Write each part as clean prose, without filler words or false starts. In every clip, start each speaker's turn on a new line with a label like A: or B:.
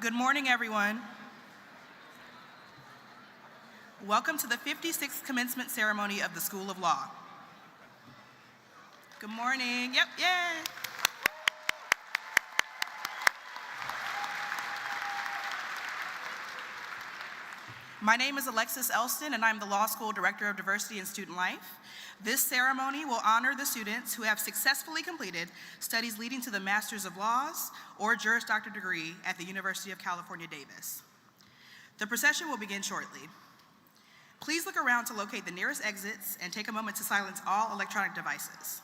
A: Good morning, everyone. Welcome to the 56th commencement ceremony of the School of Law. Good morning. Yep, yay. My name is Alexis Elston, and I'm the Law School Director of Diversity and Student Life. This ceremony will honor the students who have successfully completed studies leading to the Master's of Laws or Juris Doctor degree at the University of California, Davis. The procession will begin shortly. Please look around to locate the nearest exits and take a moment to silence all electronic devices.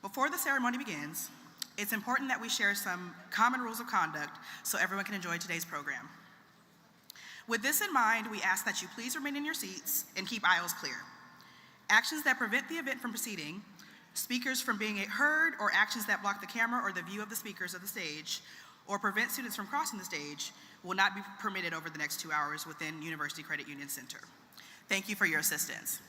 A: Before the ceremony begins, it's important that we share some common rules of conduct so everyone can enjoy today's program. With this in mind, we ask that you please remain in your seats and keep aisles clear. Actions that prevent the event from proceeding, speakers from being heard, or actions that block the camera or the view of the speakers of the stage, or prevent students from crossing the stage will not be permitted over the next 2 hours within University Credit Union Center. Thank you for your assistance.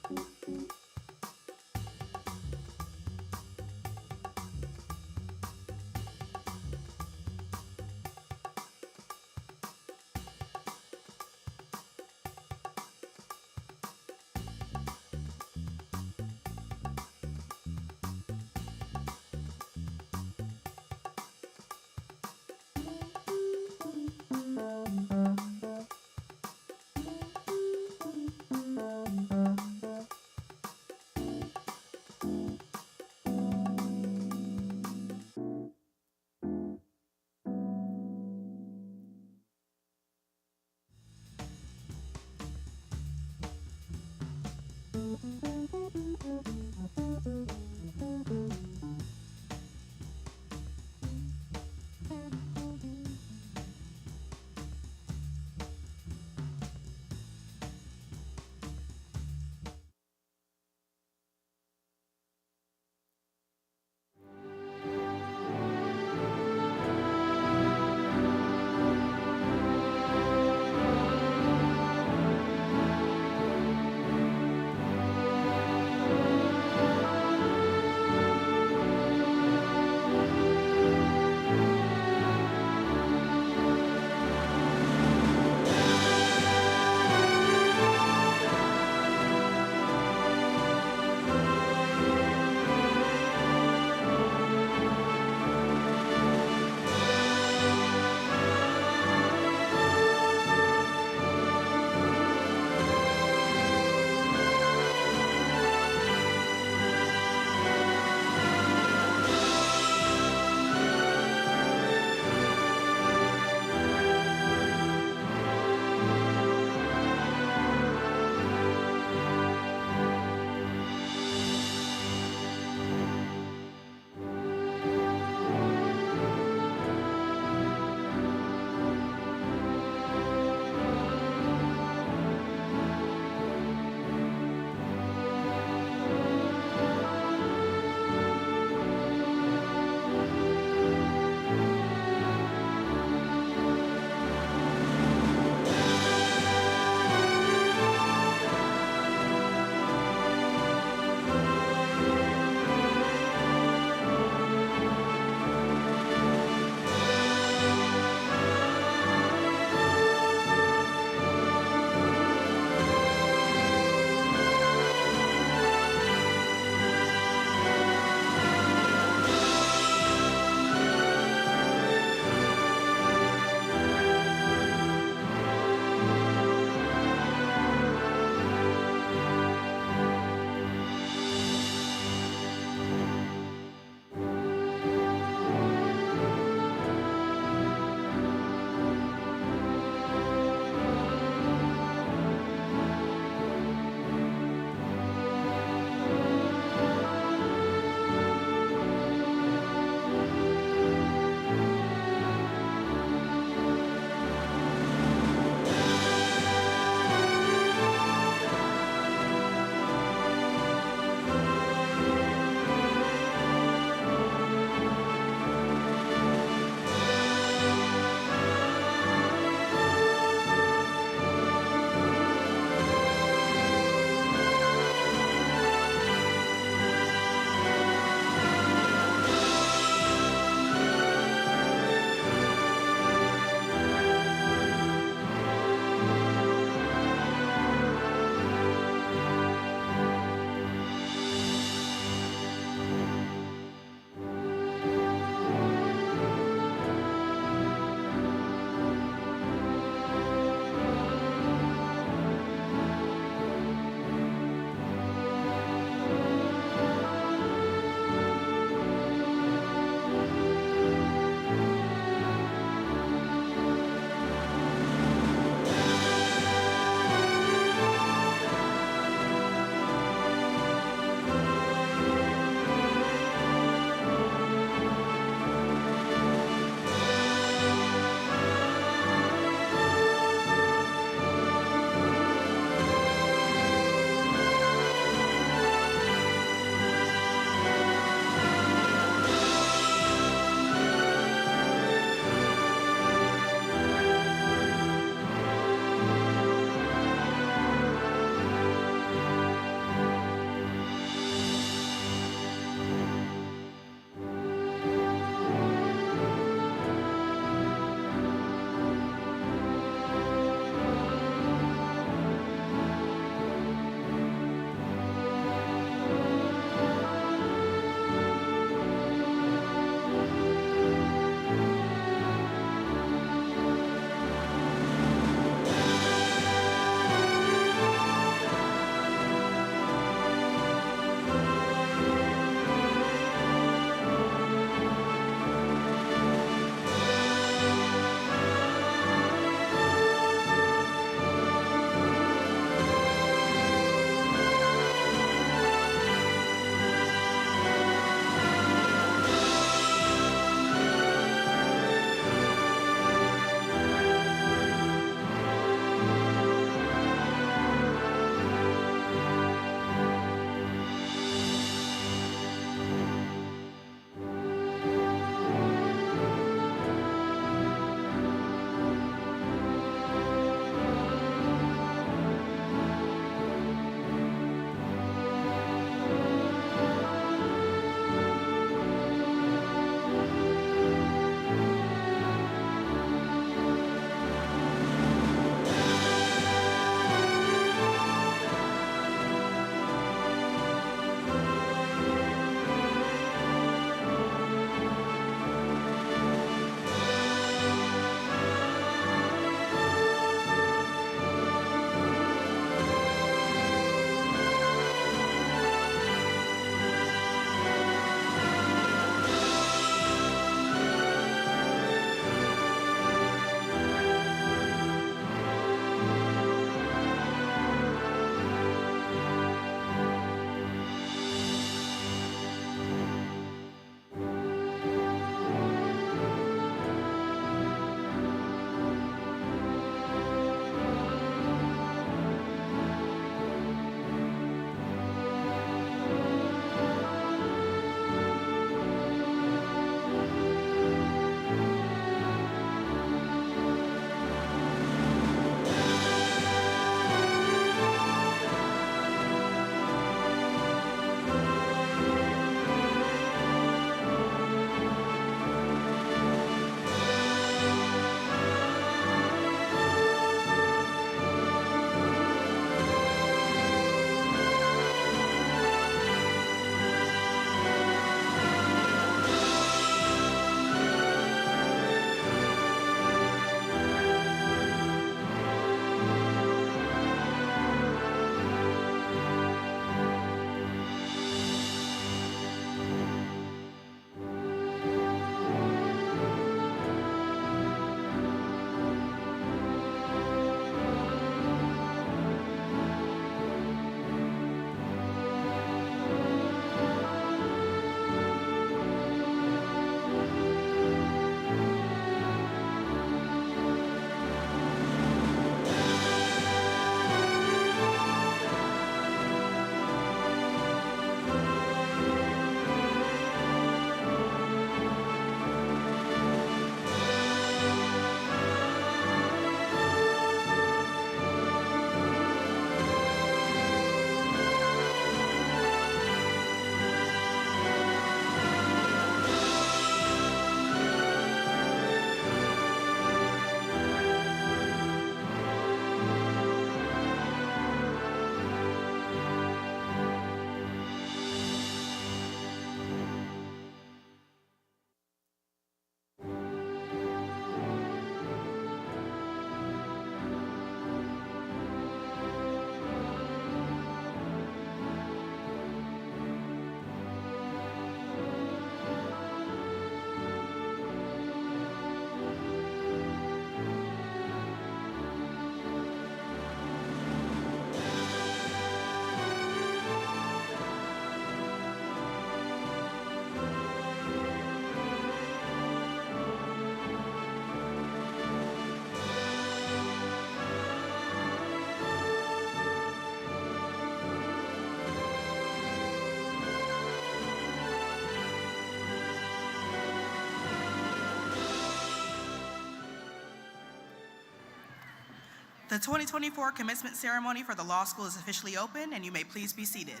A: The 2024 commencement ceremony for the law school is officially open, and you may please be seated.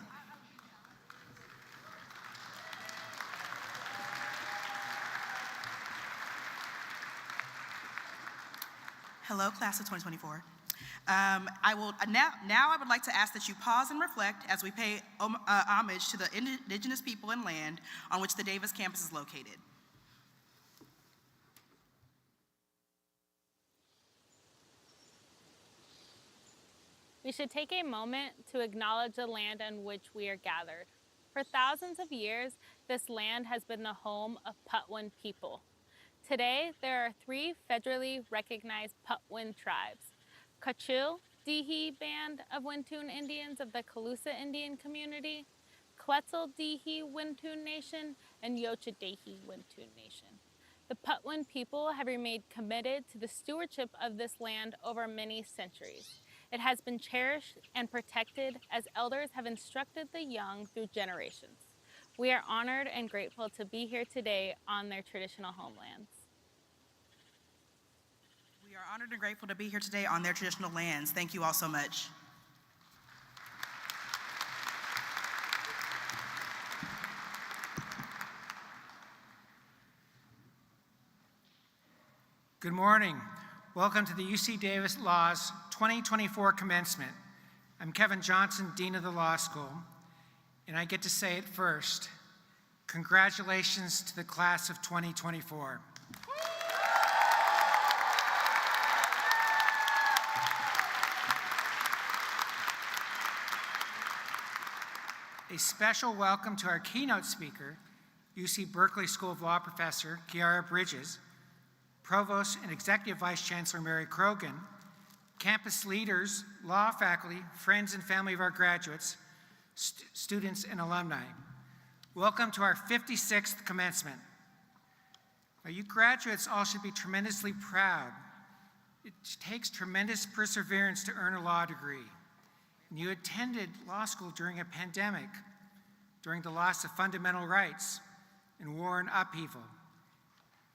A: Hello, class of 2024. I would like to ask that you pause and reflect as we pay homage to the indigenous people and land on which the Davis campus is located.
B: We should take a moment to acknowledge the land on which we are gathered. For thousands of years, this land has been the home of Patwin people. Today, there are 3 federally recognized Patwin tribes: Kachil Dihi Band of Wintoon Indians of the Calusa Indian Community, Quetzal Dihi Wintoon Nation, and Yochadehi Wintoon Nation. The Patwin people have remained committed to the stewardship of this land over many centuries. It has been cherished and protected as elders have instructed the young through generations. We are honored and grateful to be here today on their traditional homelands.
A: We are honored and grateful to be here today on their traditional lands. Thank you all so much.
C: Good morning. Welcome to the UC Davis Law's 2024 commencement. I'm Kevin Johnson, Dean of the Law School, and I get to say it first. Congratulations to the class of 2024. A special welcome to our keynote speaker, UC Berkeley School of Law professor Kiara Bridges, Provost and Executive Vice Chancellor Mary Krogan, campus leaders, law faculty, friends and family of our graduates, students and alumni. Welcome to our 56th commencement. Now, you graduates all should be tremendously proud. It takes tremendous perseverance to earn a law degree. And you attended law school during a pandemic, during the loss of fundamental rights and war and upheaval.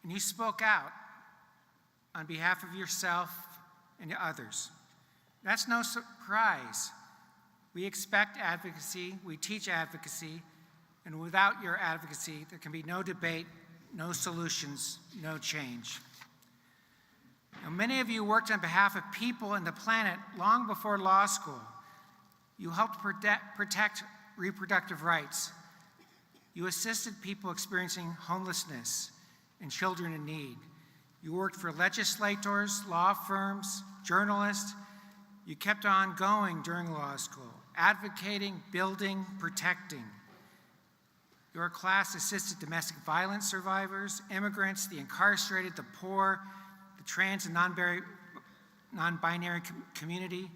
C: And you spoke out on behalf of yourself and others. That's no surprise. We expect advocacy, we teach advocacy, and without your advocacy, there can be no debate, no solutions, no change. Now, many of you worked on behalf of people and the planet long before law school. You helped protect reproductive rights. You assisted people experiencing homelessness and children in need. You worked for legislators, law firms, journalists. You kept on going during law school, advocating, building, protecting. Your class assisted domestic violence survivors, immigrants, the incarcerated, the poor, the trans and non-binary community.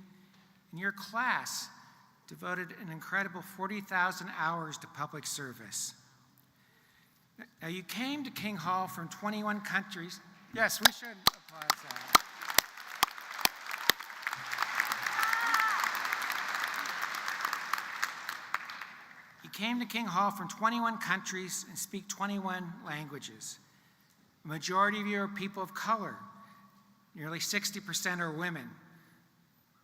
C: And your class devoted an incredible 40,000 hours to public service. Now, you came to King Hall from 21 countries. Yes, we should applaud that. You came to King Hall from 21 countries and speak 21 languages. The majority of you are people of color. Nearly 60% are women.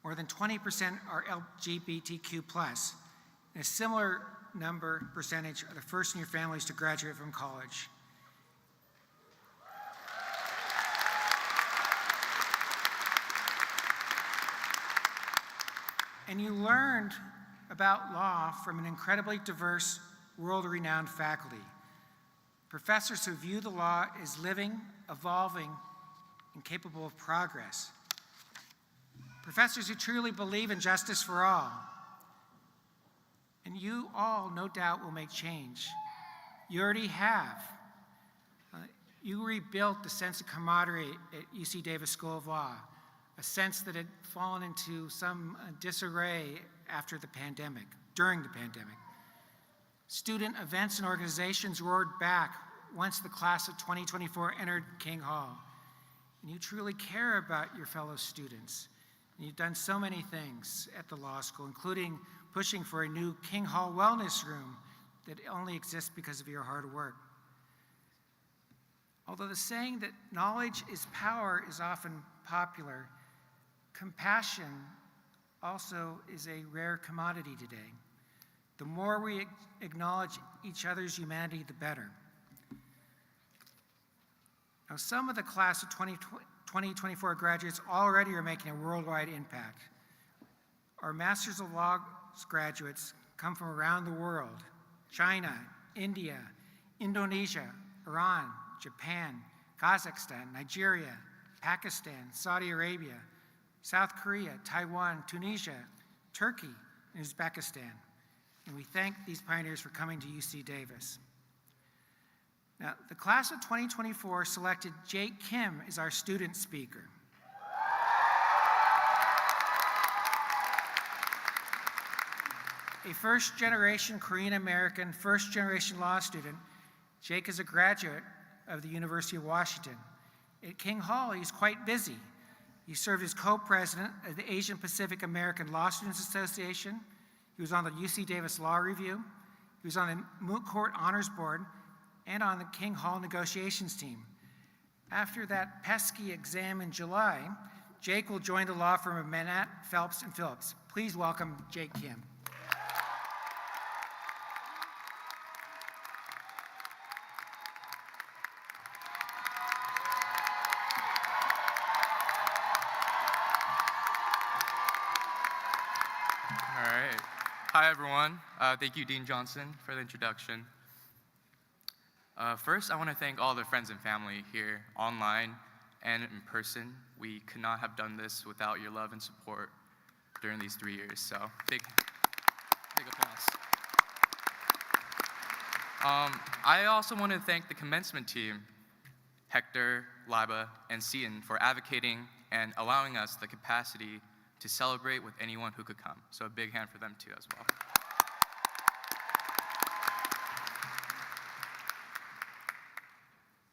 C: More than 20% are LGBTQ+. And a similar percentage are the first in your families to graduate from college. And you learned about law from an incredibly diverse, world-renowned faculty. Professors who view the law as living, evolving, and capable of progress. Professors who truly believe in justice for all. And you all, no doubt, will make change. You already have. You rebuilt the sense of camaraderie at UC Davis School of Law, a sense that had fallen into some disarray after the pandemic, during the pandemic. Student events and organizations roared back once the class of 2024 entered King Hall. And you truly care about your fellow students. And you've done so many things at the law school, including pushing for a new King Hall Wellness Room that only exists because of your hard work. Although the saying that knowledge is power is often popular, Compassion also is a rare commodity today. The more we acknowledge each other's humanity, the better. Now, some of the class of 2024 graduates already are making a worldwide impact. Our Masters of Laws graduates come from around the world: China, India, Indonesia, Iran, Japan, Kazakhstan, Nigeria, Pakistan, Saudi Arabia, South Korea, Taiwan, Tunisia, Turkey, and Uzbekistan. And we thank these pioneers for coming to UC Davis. Now, the class of 2024 selected Jake Kim as our student speaker. A first-generation Korean-American, first-generation law student, Jake is a graduate of the University of Washington. At King Hall, he's quite busy. He served as co-president of the Asian Pacific American Law Students Association. He was on the UC Davis Law Review. He was on the Moot Court Honors Board and on the King Hall negotiations team. After that pesky exam in July, Jake will join the law firm of Manat, Phelps, and Phillips. Please welcome Jake Kim.
D: All right. Hi, everyone. Thank you, Dean Johnson, for the introduction. First, I want to thank all the friends and family here online and in person. We could not have done this without your love and support during these 3 years, so big applause. I also want to thank the commencement team, Hector, Liba, and Seaton, for advocating and allowing us the capacity to celebrate with anyone who could come. So a big hand for them too as well.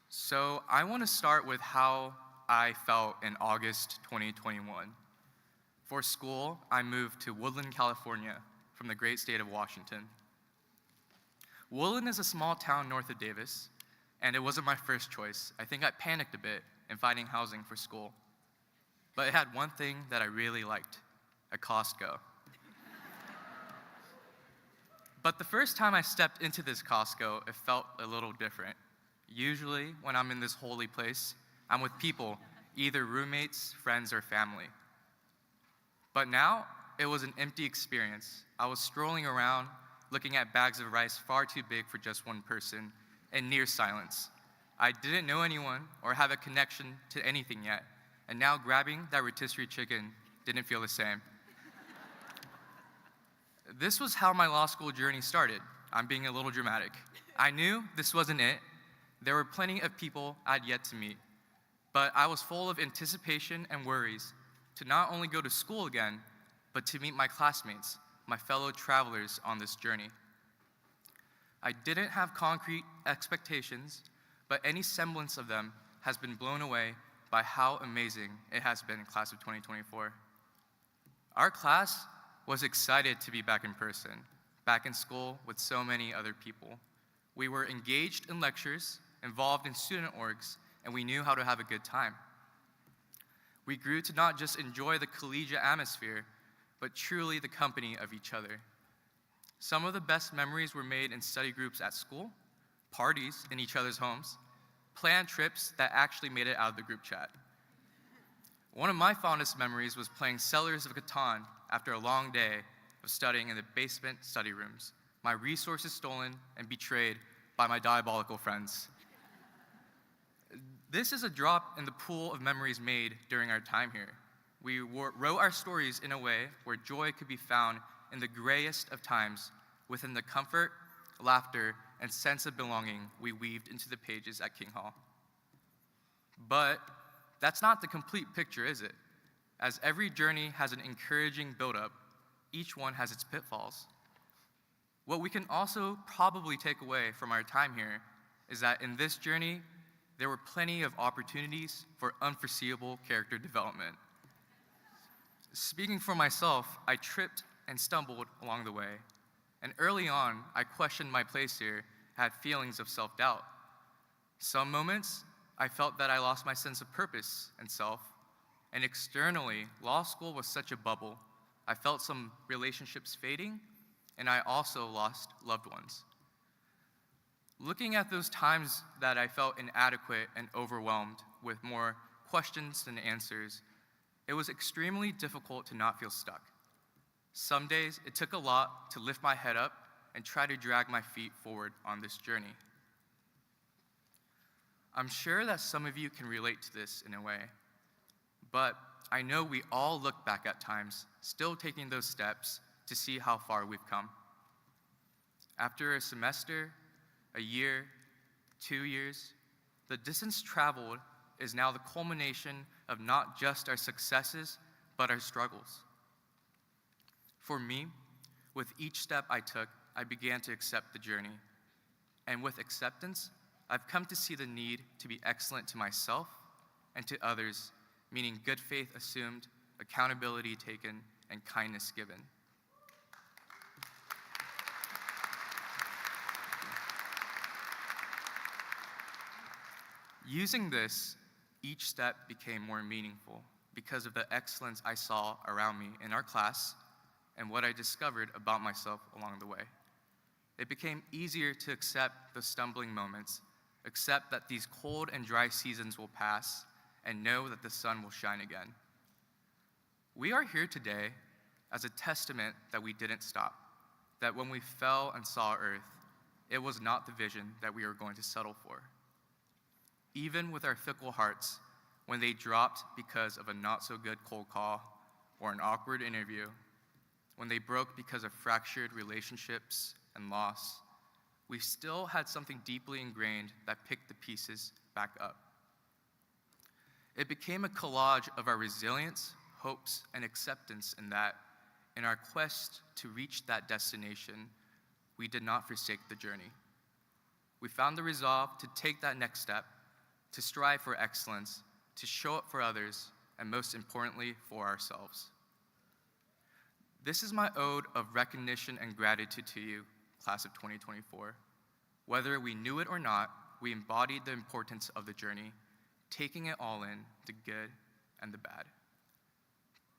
D: So I want to start with how I felt in August 2021. For school, I moved to Woodland, California from the great state of Washington. Woodland is a small town north of Davis, and it wasn't my first choice. I think I panicked a bit in finding housing for school. But it had one thing that I really liked: a Costco. But the first time I stepped into this Costco, it felt a little different. Usually, when I'm in this holy place, I'm with people, either roommates, friends, or family. But now, it was an empty experience. I was strolling around, looking at bags of rice far too big for just one person, in near silence. I didn't know anyone or have a connection to anything yet, and now grabbing that rotisserie chicken didn't feel the same. This was how my law school journey started. I'm being a little dramatic. I knew this wasn't it. There were plenty of people I'd yet to meet, but I was full of anticipation and worries to not only go to school again, but to meet my classmates, my fellow travelers on this journey. I didn't have concrete expectations, but any semblance of them has been blown away by how amazing it has been in class of 2024. Our class was excited to be back in person, back in school with so many other people. We were engaged in lectures, involved in student orgs, and we knew how to have a good time. We grew to not just enjoy the collegiate atmosphere, but truly the company of each other. Some of the best memories were made in study groups at school, parties in each other's homes, planned trips that actually made it out of the group chat. One of my fondest memories was playing Settlers of Catan after a long day of studying in the basement study rooms, my resources stolen and betrayed by my diabolical friends. This is a drop in the pool of memories made during our time here. We wrote our stories in a way where joy could be found in the grayest of times within the comfort, laughter, and sense of belonging we weaved into the pages at King Hall. But that's not the complete picture, is it? As every journey has an encouraging buildup, each one has its pitfalls. What we can also probably take away from our time here is that in this journey, there were plenty of opportunities for unforeseeable character development. Speaking for myself, I tripped and stumbled along the way. And early on, I questioned my place here, had feelings of self-doubt. Some moments, I felt that I lost my sense of purpose and self. And externally, law school was such a bubble. I felt some relationships fading, and I also lost loved ones. Looking at those times that I felt inadequate and overwhelmed with more questions than answers, it was extremely difficult to not feel stuck. Some days, it took a lot to lift my head up and try to drag my feet forward on this journey. I'm sure that some of you can relate to this in a way, but I know we all look back at times, still taking those steps to see how far we've come. After a semester, a year, 2 years, the distance traveled is now the culmination of not just our successes, but our struggles. For me, with each step I took, I began to accept the journey. And with acceptance, I've come to see the need to be excellent to myself and to others, meaning good faith assumed, accountability taken, and kindness given. Using this, each step became more meaningful because of the excellence I saw around me in our class and what I discovered about myself along the way. It became easier to accept the stumbling moments, accept that these cold and dry seasons will pass, and know that the sun will shine again. We are here today as a testament that we didn't stop, that when we fell and saw Earth, it was not the vision that we were going to settle for. Even with our fickle hearts, when they dropped because of a not-so-good cold call or an awkward interview, when they broke because of fractured relationships and loss, we still had something deeply ingrained that picked the pieces back up. It became a collage of our resilience, hopes, and acceptance in that, in our quest to reach that destination, we did not forsake the journey. We found the resolve to take that next step, to strive for excellence, to show up for others, and most importantly, for ourselves. This is my ode of recognition and gratitude to you, class of 2024. Whether we knew it or not, we embodied the importance of the journey, taking it all in, the good and the bad.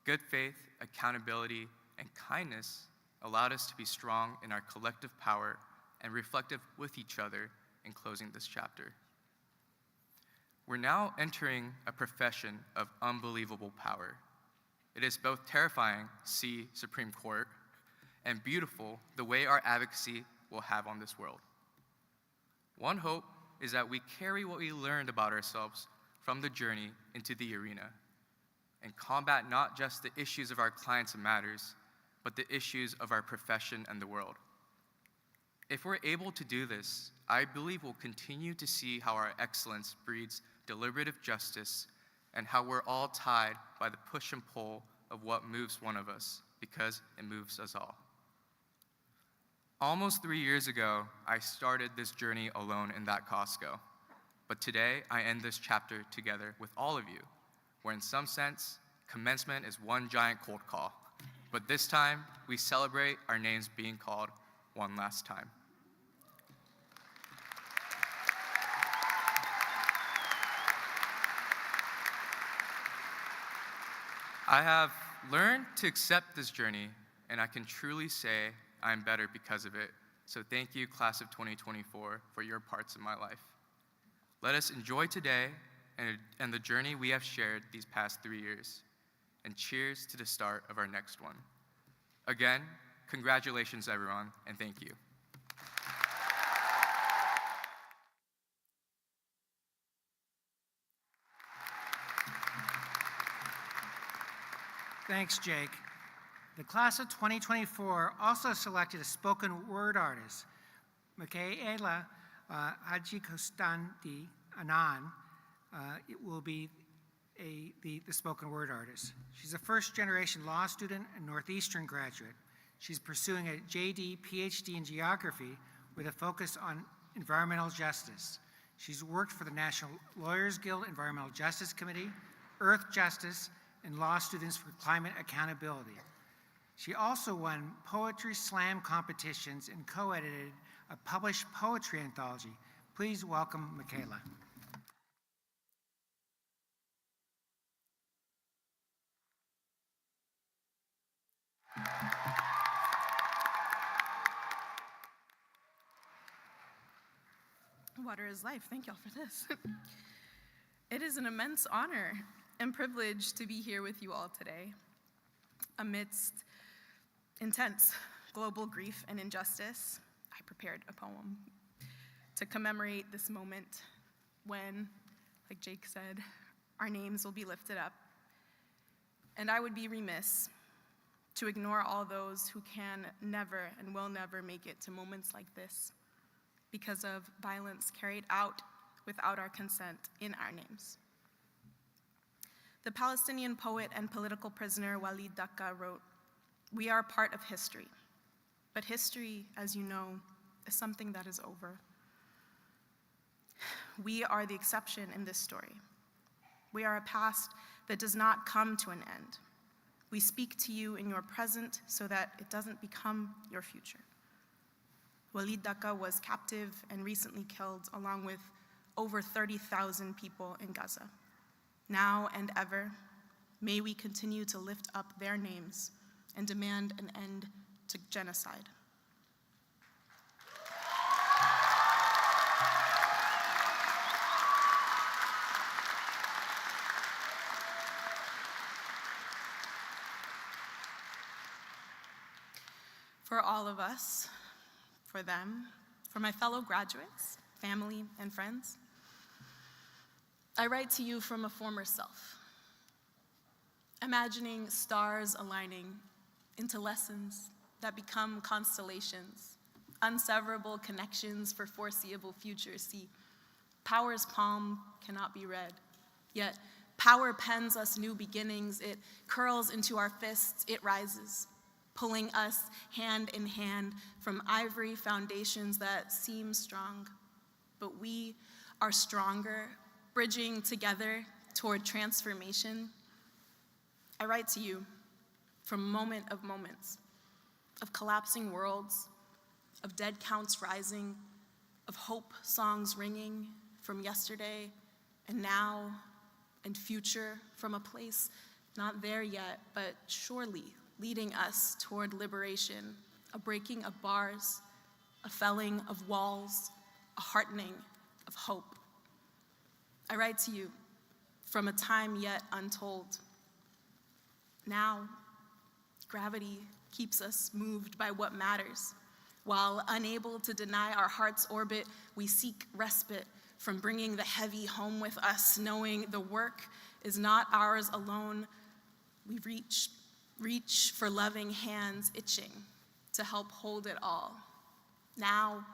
D: Good faith, accountability, and kindness allowed us to be strong in our collective power and reflective with each other in closing this chapter. We're now entering a profession of unbelievable power. It is both terrifying, see Supreme Court, and beautiful the way our advocacy will have on this world. One hope is that we carry what we learned about ourselves from the journey into the arena and combat not just the issues of our clients and matters, but the issues of our profession and the world. If we're able to do this, I believe we'll continue to see how our excellence breeds deliberative justice and how we're all tied by the push and pull of what moves one of us, because it moves us all. Almost 3 years ago, I started this journey alone in that Costco. But today, I end this chapter together with all of you, where in some sense, commencement is one giant cold call. But this time, we celebrate our names being called one last time. I have learned to accept this journey, and I can truly say I'm better because of it. So thank you, class of 2024, for your parts in my life. Let us enjoy today and the journey we have shared these past 3 years. And cheers to the start of our next one. Again, congratulations, everyone, and thank you.
C: Thanks, Jake. The class of 2024 also selected a spoken word artist, Michaela Hajikostandi Anan. It will be the spoken word artist. She's a first-generation law student and Northeastern graduate. She's pursuing a JD PhD in geography with a focus on environmental justice. She's worked for the National Lawyers Guild Environmental Justice Committee, Earth Justice, and Law Students for Climate Accountability. She also won poetry slam competitions and co-edited a published poetry anthology. Please welcome Michaela.
E: Water is life. Thank y'all for this. It is an immense honor and privilege to be here with you all today. Amidst intense global grief and injustice, I prepared a poem to commemorate this moment when, like Jake said, our names will be lifted up. And I would be remiss to ignore all those who can never and will never make it to moments like this because of violence carried out without our consent in our names. The Palestinian poet and political prisoner Walid Daqqa wrote, "We are part of history, but history, as you know, is something that is over. We are the exception in this story. We are a past that does not come to an end. We speak to you in your present so that it doesn't become your future." Walid Daqqa was captive and recently killed along with over 30,000 people in Gaza. Now and ever, may we continue to lift up their names and demand an end to genocide. For all of us, for them, for my fellow graduates, family, and friends, I write to you from a former self, imagining stars aligning into lessons that become constellations, unseverable connections for foreseeable futures. See, power's palm cannot be read, yet power pens us new beginnings. It curls into our fists, it rises, pulling us hand in hand from ivory foundations that seem strong, but we are stronger, bridging together toward transformation. I write to you from a moment of moments, of collapsing worlds, of dead counts rising, of hope songs ringing from yesterday and now and future, from a place not there yet, but surely leading us toward liberation, a breaking of bars, a felling of walls, a heartening of hope. I write to you from a time yet untold. Now, gravity keeps us moved by what matters. While unable to deny our heart's orbit, we seek respite from bringing the heavy home with us, knowing the work is not ours alone. We reach for loving hands itching to help hold it all. Now,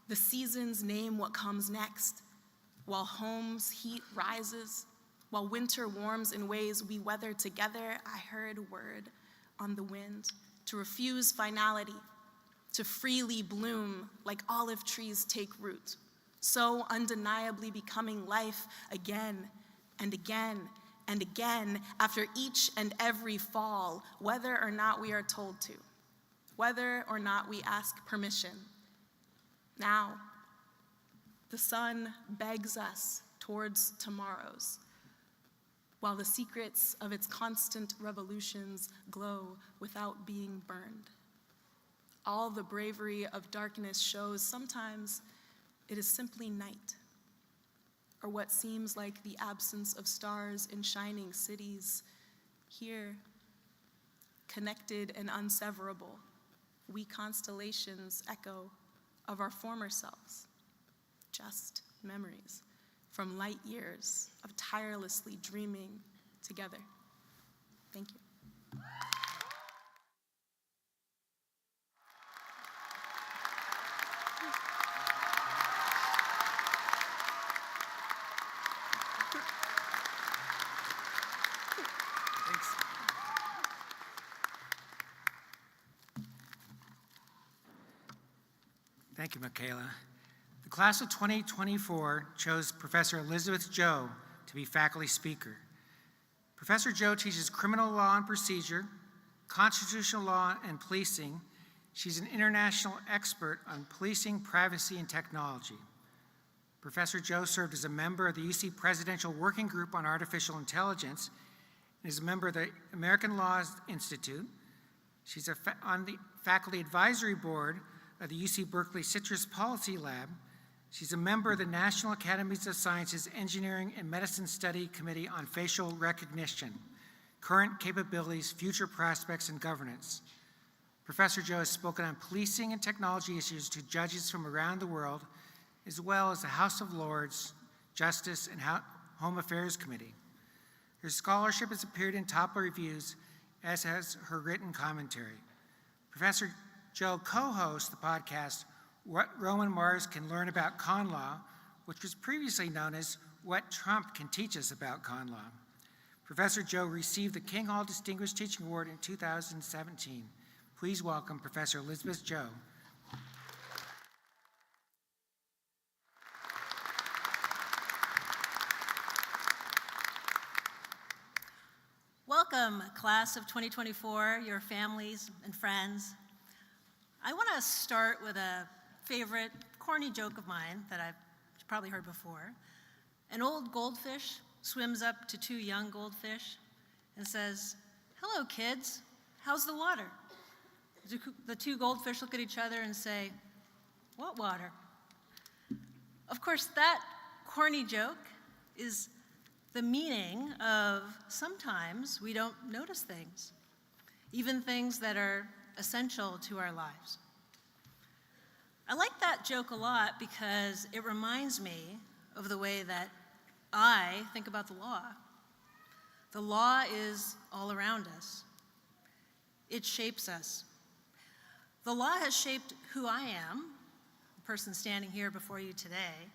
E: the seasons name what comes next. While home's heat rises, while winter warms in ways we weather together, I heard word on the wind to refuse finality, to freely bloom like olive trees take root, so undeniably becoming life again and again and again after each and every fall, whether or not we are told to, whether or not we ask permission. Now, the sun begs us towards tomorrows, while the secrets of its constant revolutions glow without being burned. All the bravery of darkness shows sometimes it is simply night, or what seems like the absence of stars in shining cities. Here, connected and unseverable, we constellations echo of our former selves, just memories from light years of tirelessly dreaming together. Thank you.
C: Thank you, Michaela. The class of 2024 chose Professor Elizabeth Joe to be faculty speaker. Professor Joe teaches criminal law and procedure, constitutional law and policing. She's an international expert on policing, privacy, and technology. Professor Joe served as a member of the UC Presidential Working Group on Artificial Intelligence and is a member of the American Law Institute. She's on the faculty advisory board of the UC Berkeley Citrus Policy Lab, She's a member of the National Academies of Sciences Engineering and Medicine Study Committee on Facial Recognition, Current Capabilities, Future Prospects, and Governance. Professor Joe has spoken on policing and technology issues to judges from around the world, as well as the House of Lords, Justice, and Home Affairs Committee. Her scholarship has appeared in top reviews, as has her written commentary. Professor Joe co-hosts the podcast, What Roman Mars Can Learn About Con Law, which was previously known as What Trump Can Teach Us About Con Law. Professor Joe received the King Hall Distinguished Teaching Award in 2017. Please welcome Professor Elizabeth Joe.
F: Welcome, class of 2024, your families and friends. I want to start with a favorite corny joke of mine that I've probably heard before. An old goldfish swims up to two young goldfish and says, "Hello, kids, how's the water?" The two goldfish look at each other and say, "What water?" Of course, that corny joke is the meaning of sometimes we don't notice things, even things that are essential to our lives. I like that joke a lot because it reminds me of the way that I think about the law. The law is all around us. It shapes us. The law has shaped who I am, the person standing here before you today.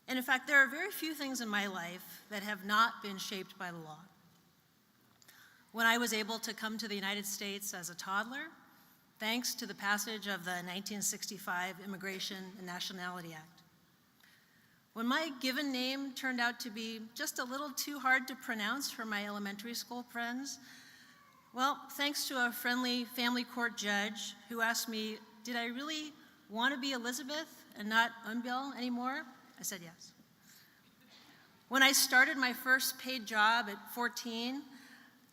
F: And in fact, there are very few things in my life that have not been shaped by the law. When I was able to come to the United States as a toddler, thanks to the passage of the 1965 Immigration and Nationality Act. When my given name turned out to be just a little too hard to pronounce for my elementary school friends, well, thanks to a friendly family court judge who asked me, did I really want to be Elizabeth and not Unbill anymore? I said yes. When I started my first paid job at 14,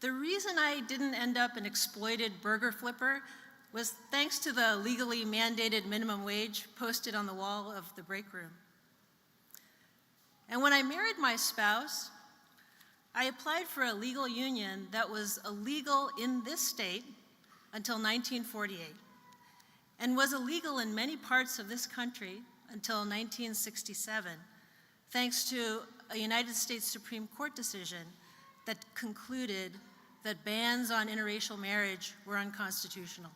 F: the reason I didn't end up an exploited burger flipper was thanks to the legally mandated minimum wage posted on the wall of the break room. And when I married my spouse, I applied for a legal union that was illegal in this state until 1948 and was illegal in many parts of this country until 1967, thanks to a United States Supreme Court decision that concluded that bans on interracial marriage were unconstitutional.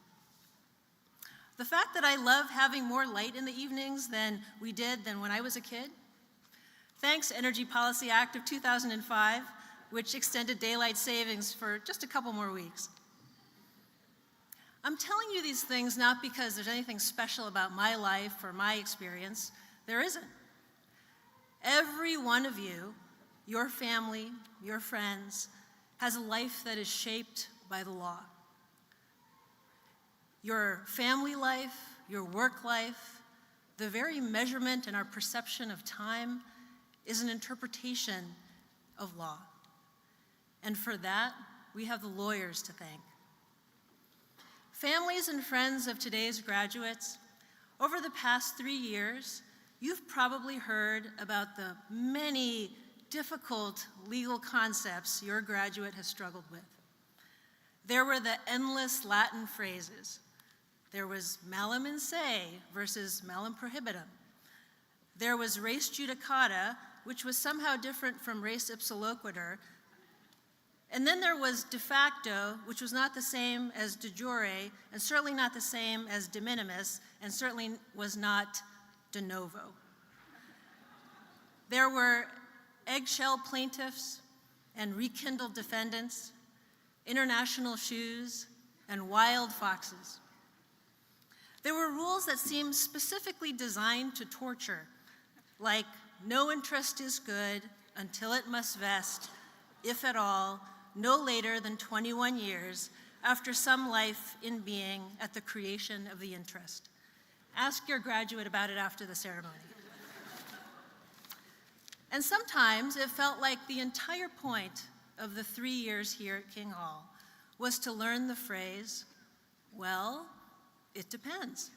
F: The fact that I love having more light in the evenings than we did when I was a kid, thanks Energy Policy Act of 2005, which extended daylight savings for just a couple more weeks. I'm telling you these things not because there's anything special about my life or my experience. There isn't. Every one of you, your family, your friends, has a life that is shaped by the law. Your family life, your work life, the very measurement in our perception of time is an interpretation of law. And for that, we have the lawyers to thank. Families and friends of today's graduates, over the past 3 years, you've probably heard about the many difficult legal concepts your graduate has struggled with. There were the endless Latin phrases. There was malum in se versus malum prohibitum. There was res judicata, which was somehow different from res ipsa loquitur. And then there was de facto, which was not the same as de jure, and certainly not the same as de minimis, and certainly was not de novo. There were eggshell plaintiffs and rekindled defendants, international shoes, and wild foxes. There were rules that seemed specifically designed to torture, like no interest is good until it must vest, if at all, no later than 21 years after some life in being at the creation of the interest. Ask your graduate about it after the ceremony. And sometimes it felt like the entire point of the 3 years here at King Hall was to learn the phrase, well, it depends.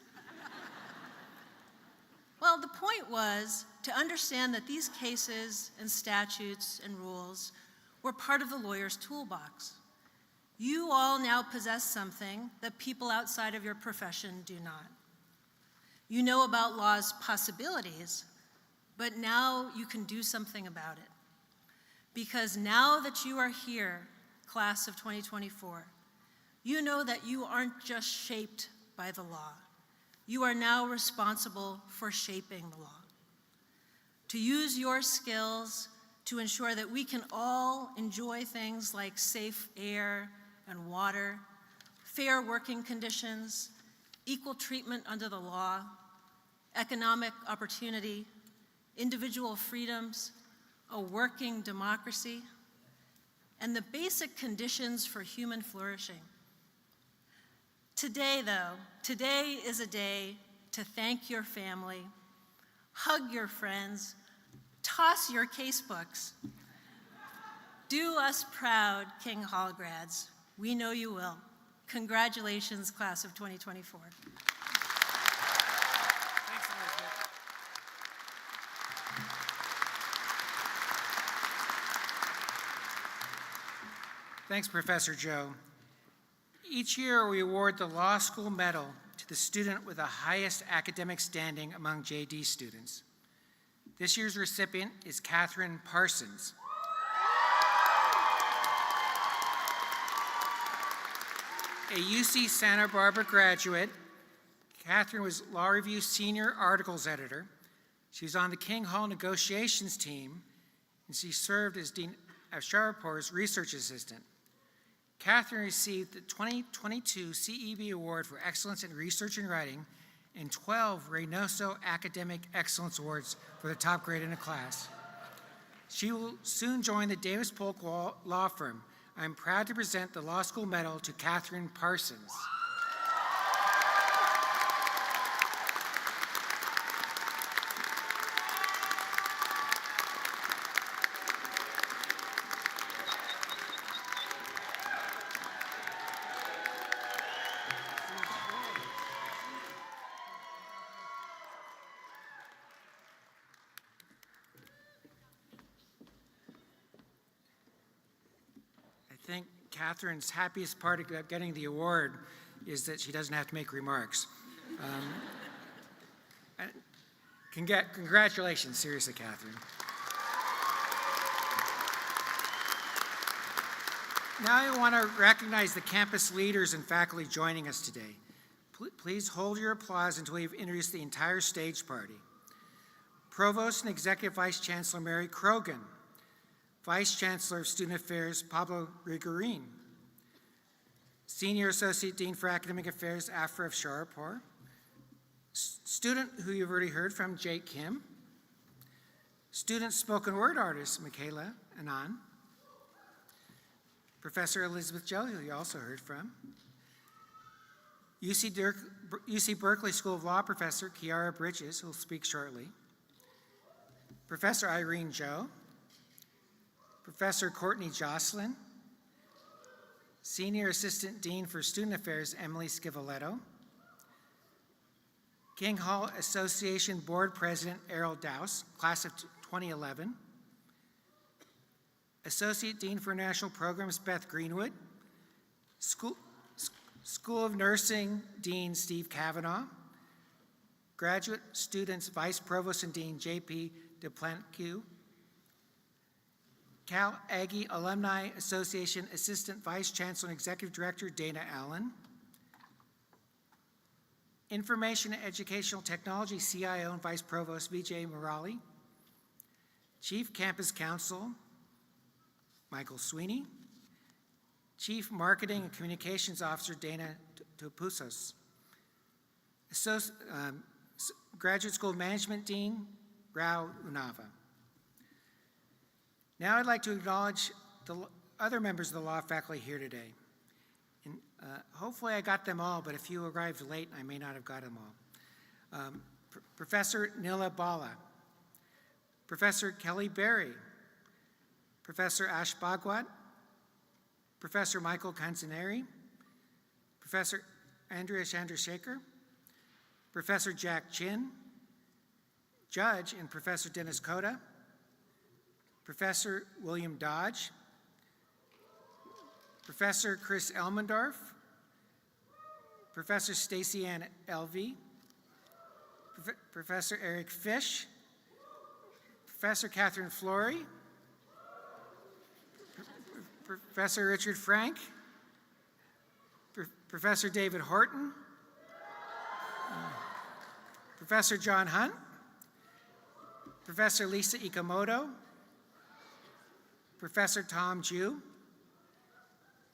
F: Well, the point was to understand that these cases and statutes and rules were part of the lawyer's toolbox. You all now possess something that people outside of your profession do not. You know about law's possibilities, but now you can do something about it. Because now that you are here, class of 2024, you know that you aren't just shaped by the law. You are now responsible for shaping the law. To use your skills to ensure that we can all enjoy things like safe air and water, fair working conditions, equal treatment under the law, economic opportunity, individual freedoms, a working democracy, and the basic conditions for human flourishing. Today, though, today is a day to thank your family, hug your friends, toss your casebooks. Do us proud, King Hall grads. We know you will. Congratulations, class of 2024.
C: Thanks, Elizabeth. Thanks, Professor Joe. Each year, we award the Law School Medal to the student with the highest academic standing among JD students. This year's recipient is Catherine Parsons. A UC Santa Barbara graduate, Catherine was Law Review Senior Articles Editor. She was on the King Hall negotiations team, and she served as Dean of Sharapor's research assistant. Catherine received the 2022 CEB Award for Excellence in Research and Writing and 12 Reynoso Academic Excellence Awards for the top grade in a class. She will soon join the Davis Polk Law Firm. I'm proud to present the Law School Medal to Catherine Parsons. I think Catherine's happiest part of getting the award is that she doesn't have to make remarks. Congratulations, seriously, Catherine. Now I want to recognize the campus leaders and faculty joining us today. Please hold your applause until we've introduced the entire stage party. Provost and Executive Vice Chancellor Mary Krogan, Vice Chancellor of Student Affairs Pablo Rigorin, Senior Associate Dean for Academic Affairs Afra of Sharapur, student who you've already heard from, Jake Kim, student spoken word artist Michaela Anand, Professor Elizabeth Jelly, who you also heard from, UC Berkeley School of Law Professor Kiara Bridges, who will speak shortly, Professor Irene Joe, Professor Courtney Jocelyn, Senior Assistant Dean for Student Affairs Emily Scivoletto, King Hall Association Board President Errol Dowse, class of 2011, Associate Dean for National Programs Beth Greenwood, School of Nursing Dean Steve Kavanaugh, Graduate Students Vice Provost and Dean J.P. DePlanque, Cal Aggie Alumni Association Assistant Vice Chancellor and Executive Director Dana Allen, Information and Educational Technology CIO and Vice Provost Vijay Murali, Chief Campus Counsel Michael Sweeney, Chief Marketing and Communications Officer Dana Topusos, Graduate School Management Dean Rao Unava. Now I'd like to acknowledge the other members of the law faculty here today. And hopefully I got them all, but if you arrived late, I may not have got them all. Professor Nila Bala, Professor Kelly Berry, Professor Ash Bhagwat, Professor Michael Canzaneri, Professor Andrea Chandrasekhar, Professor Jack Chin, Judge in Professor Dennis Cota, Professor William Dodge, Professor Chris Elmendorf, Professor Stacy Ann Elvey, Professor Eric Fish, Professor Catherine Flory, Professor Richard Frank, Professor David Horton, Professor John Hunt, Professor Lisa Ikamoto, Professor Tom Jew,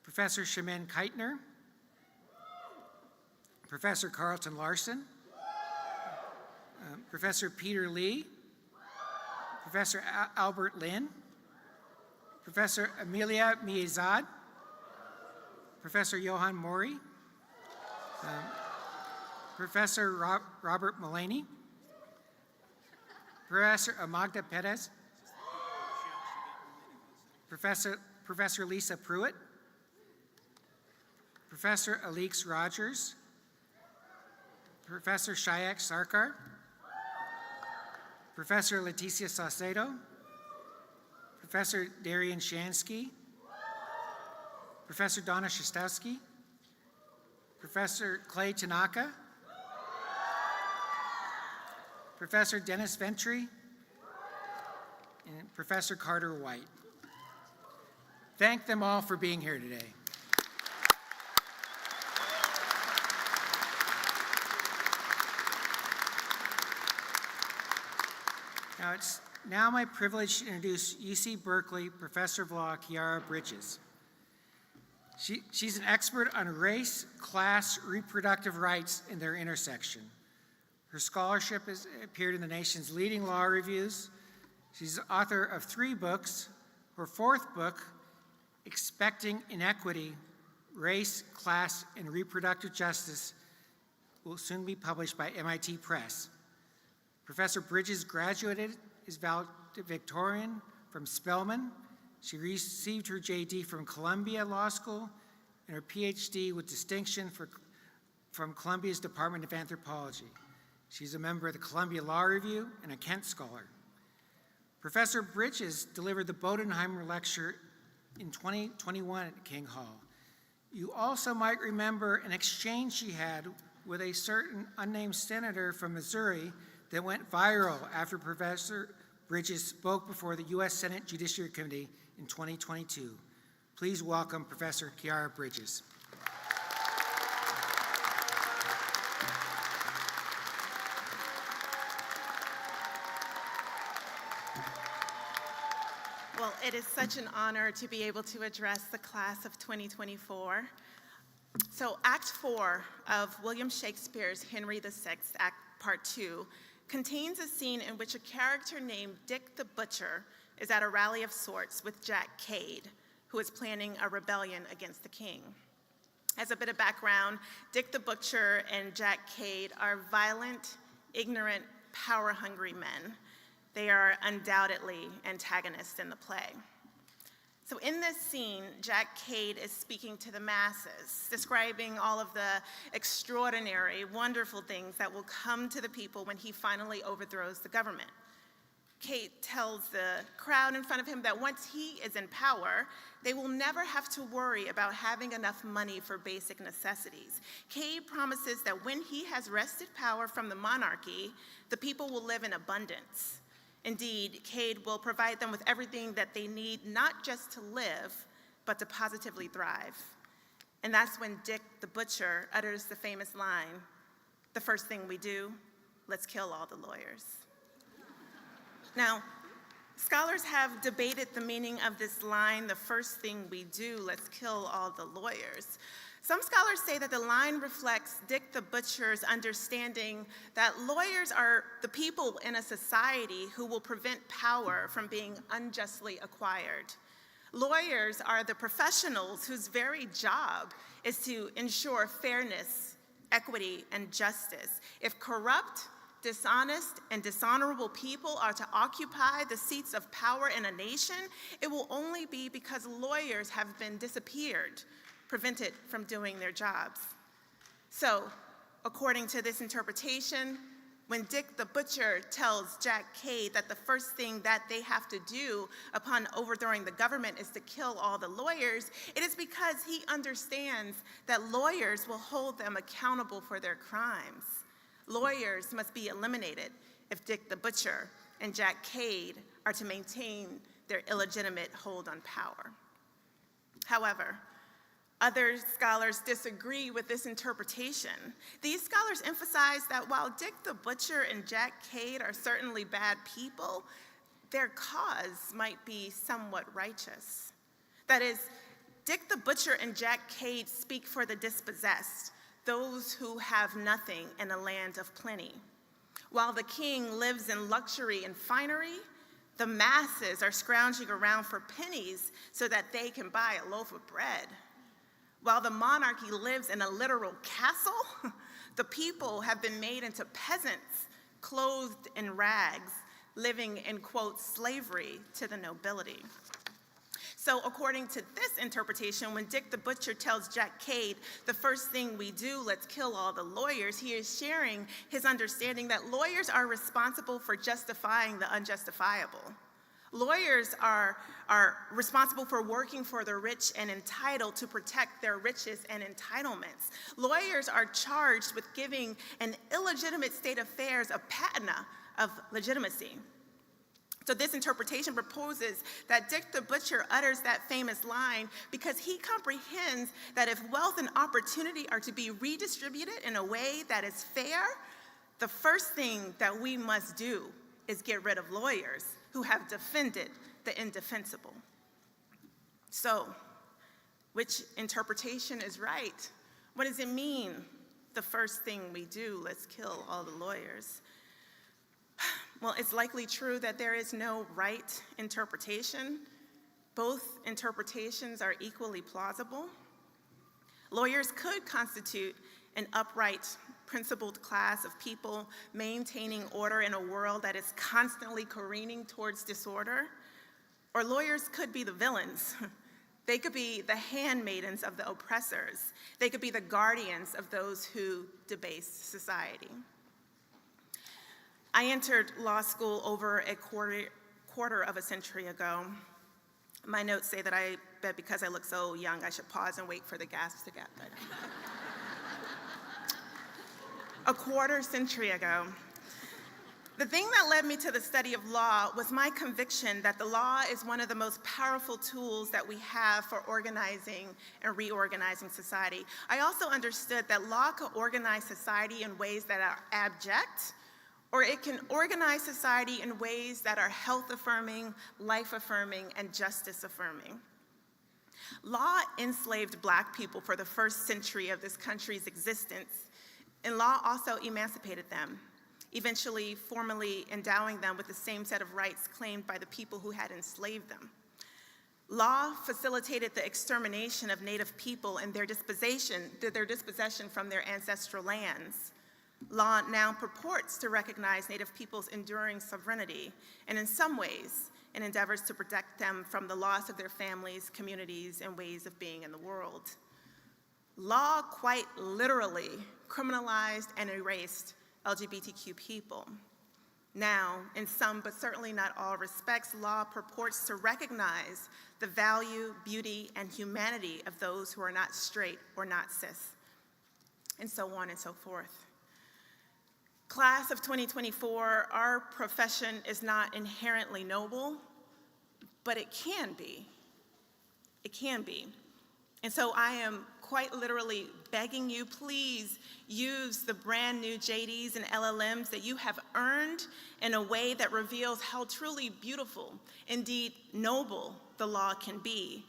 C: Professor Shemin Keitner, Professor Carlton Larson, Professor Peter Lee, Professor Albert Lin, Professor Amelia Miezad, Professor Johan Mori, Professor Robert Mullaney, Professor Amagda Perez, Professor Lisa Pruitt, Professor Alix Rogers, Professor Shayak Sarkar, Professor Leticia Saucedo, Professor Darian Shansky, Professor Donna Shostowski, Professor Clay Tanaka, Professor Dennis Ventry, and Professor Carter White. Thank them all for being here today. Now it's now my privilege to introduce UC Berkeley Professor of Law Kiara Bridges. She's an expert on race, class, reproductive rights, and their intersection. Her scholarship has appeared in the nation's leading law reviews. She's the author of 3 books. Her 4th book, Expecting Inequity, Race, Class, and Reproductive Justice, will soon be published by MIT Press. Professor Bridges graduated as valedictorian from Spelman. She received her JD from Columbia Law School and her PhD with distinction from Columbia's Department of Anthropology. She's a member of the Columbia Law Review and a Kent Scholar. Professor Bridges delivered the Bodenheimer Lecture in 2021 at King Hall. You also might remember an exchange she had with a certain unnamed senator from Missouri that went viral after Professor Bridges spoke before the U.S. Senate Judiciary Committee in 2022. Please welcome Professor Kiara Bridges.
G: Well, it is such an honor to be able to address the class of 2024. So Act 4 of William Shakespeare's Henry VI, Act Part 2, contains a scene in which a character named Dick the Butcher is at a rally of sorts with Jack Cade, who is planning a rebellion against the king. As a bit of background, Dick the Butcher and Jack Cade are violent, ignorant, power-hungry men. They are undoubtedly antagonists in the play. So in this scene, Jack Cade is speaking to the masses, describing all of the extraordinary, wonderful things that will come to the people when he finally overthrows the government. Cade tells the crowd in front of him that once he is in power, they will never have to worry about having enough money for basic necessities. Cade promises that when he has wrested power from the monarchy, the people will live in abundance. Indeed, Cade will provide them with everything that they need, not just to live, but to positively thrive. And that's when Dick the Butcher utters the famous line, "The first thing we do, let's kill all the lawyers." Now, scholars have debated the meaning of this line, "the first thing we do, let's kill all the lawyers." Some scholars say that the line reflects Dick the Butcher's understanding that lawyers are the people in a society who will prevent power from being unjustly acquired. Lawyers are the professionals whose very job is to ensure fairness, equity, and justice. If corrupt, dishonest, and dishonorable people are to occupy the seats of power in a nation, it will only be because lawyers have been disappeared, prevented from doing their jobs. So, according to this interpretation, When Dick the Butcher tells Jack Cade that the first thing that they have to do upon overthrowing the government is to kill all the lawyers, it is because he understands that lawyers will hold them accountable for their crimes. Lawyers must be eliminated if Dick the Butcher and Jack Cade are to maintain their illegitimate hold on power. However, other scholars disagree with this interpretation. These scholars emphasize that while Dick the Butcher and Jack Cade are certainly bad people, their cause might be somewhat righteous. That is, Dick the Butcher and Jack Cade speak for the dispossessed, those who have nothing in a land of plenty. While the king lives in luxury and finery, the masses are scrounging around for pennies so that they can buy a loaf of bread. While the monarchy lives in a literal castle, the people have been made into peasants, clothed in rags, living in, quote, slavery to the nobility. So according to this interpretation, when Dick the Butcher tells Jack Cade, the first thing we do, let's kill all the lawyers, he is sharing his understanding that lawyers are responsible for justifying the unjustifiable. Lawyers are responsible for working for the rich and entitled to protect their riches and entitlements. Lawyers are charged with giving an illegitimate state of affairs a patina of legitimacy. So this interpretation proposes that Dick the Butcher utters that famous line because he comprehends that if wealth and opportunity are to be redistributed in a way that is fair, the first thing that we must do is get rid of lawyers who have defended the indefensible. So, which interpretation is right? What does it mean? The first thing we do, let's kill all the lawyers. Well, it's likely true that there is no right interpretation. Both interpretations are equally plausible. Lawyers could constitute an upright, principled class of people maintaining order in a world that is constantly careening towards disorder. Or lawyers could be the villains. They could be the handmaidens of the oppressors. They could be the guardians of those who debase society. I entered law school over a quarter of a century ago. My notes say that because I look so young, I should pause and wait for the gasps to get good. A quarter century ago. The thing that led me to the study of law was my conviction that the law is one of the most powerful tools that we have for organizing and reorganizing society. I also understood that law could organize society in ways that are abject, or it can organize society in ways that are health-affirming, life-affirming, and justice-affirming. Law enslaved Black people for the first century of this country's existence, and law also emancipated them, eventually formally endowing them with the same set of rights claimed by the people who had enslaved them. Law facilitated the extermination of Native people and their dispossession from their ancestral lands. Law now purports to recognize Native people's enduring sovereignty, and in some ways, it endeavors to protect them from the loss of their families, communities, and ways of being in the world. Law quite literally criminalized and erased LGBTQ people. Now, in some but certainly not all respects, law purports to recognize the value, beauty, and humanity of those who are not straight or not cis, and so on and so forth. Class of 2024, our profession is not inherently noble, but it can be. It can be. And so I am quite literally begging you, please use the brand new JDs and LLMs that you have earned in a way that reveals how truly beautiful, indeed noble, the law can be.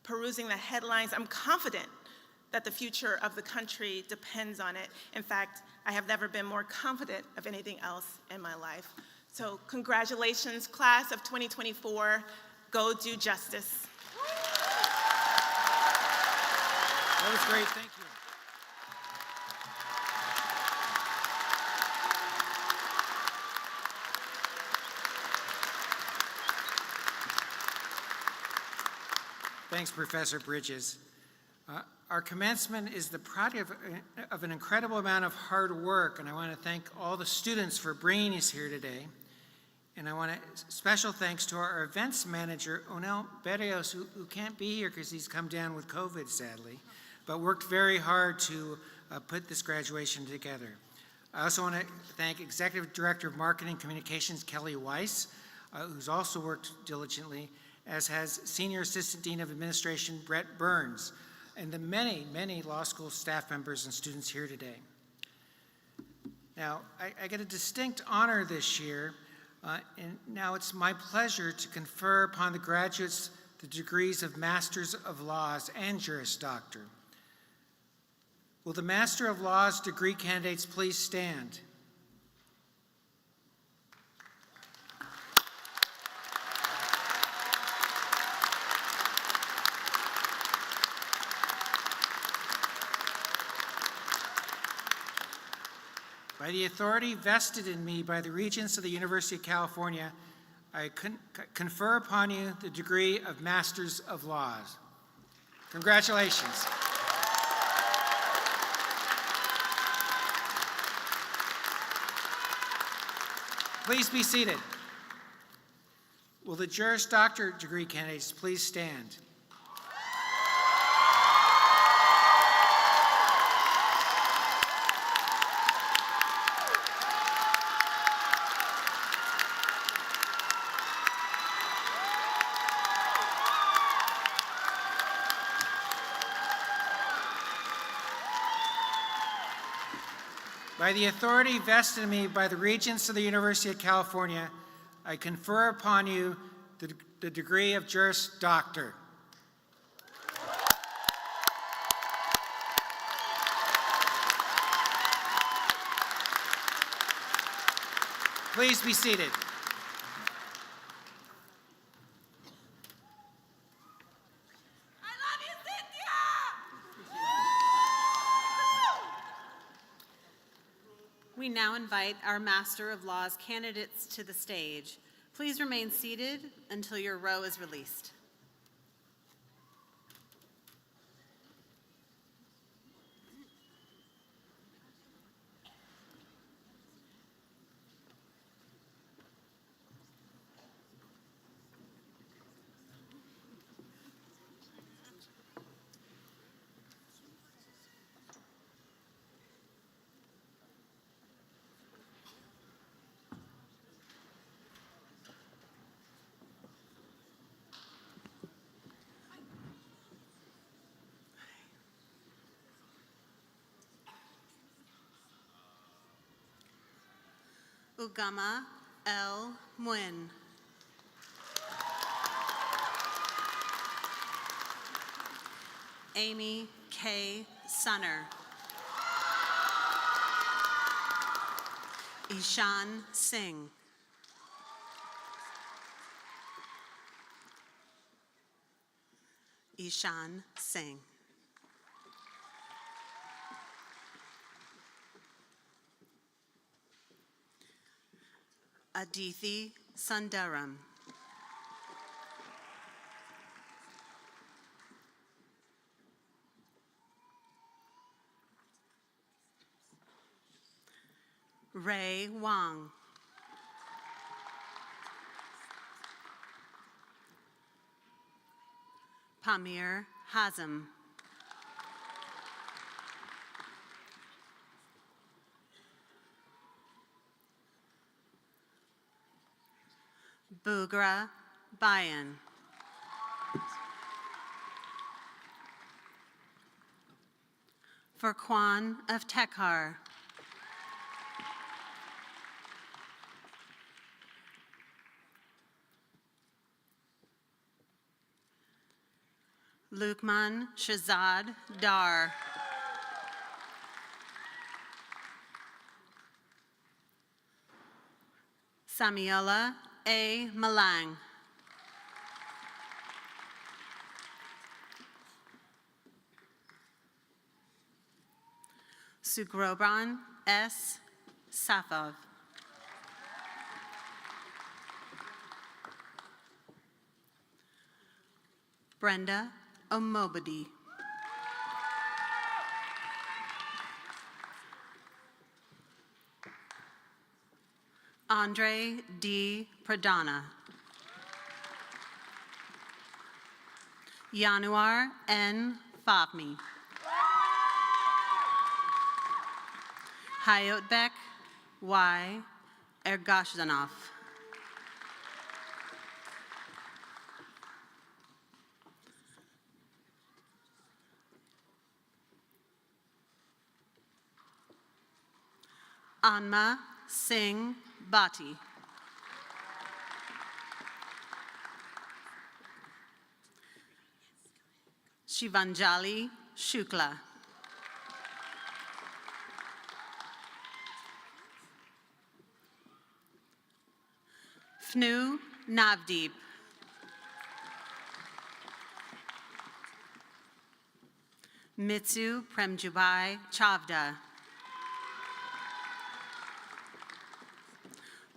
G: Perusing the headlines, I'm confident that the future of the country depends on it. In fact, I have never been more confident of anything else in my life. So congratulations, class of 2024, go do justice.
C: That was great, thank you. Thanks, Professor Bridges. Our commencement is the product of an incredible amount of hard work, and I want to thank all the students for bringing us here today. And I want special thanks to our events manager, Onel Berrios, who can't be here because he's come down with COVID, sadly, but worked very hard to put this graduation together. I also want to thank Executive Director of Marketing Communications, Kelly Weiss, who's also worked diligently, as has Senior Assistant Dean of Administration, Brett Burns, and the many, many law school staff members and students here today. Now, I get a distinct honor this year, and now it's my pleasure to confer upon the graduates the degrees of Masters of Laws and Juris Doctor. Will the Master of Laws degree candidates please stand? By the authority vested in me by the Regents of the University of California, I confer upon you the degree of Masters of Laws. Congratulations. Please be seated. Will the Juris Doctor degree candidates please stand? By the authority vested in me by the Regents of the University of California, I confer upon you the degree of Juris Doctor. Please be seated.
H: We now invite our Master of Laws candidates to the stage. Please remain seated until your row is released. Ugama L. Nguyen. Amy K. Sunner. Ishan Singh. Ishan Singh. Adithi Sundaram. Ray Wang. Pamir Hazem. Bugra Bayan. Furqan of Tekhar. Lukman Shahzad Dar. Samiola A. Malang. Sugroban S. Safov. Brenda Omobadi. Andre D. Pradana. Yanuar N. Fahmy. Hayotbek Y. Ergashdanov. Anma Singh Bhatti. Shivanjali Shukla. Fnu Navdeep. Mitsu Premjubai Chavda.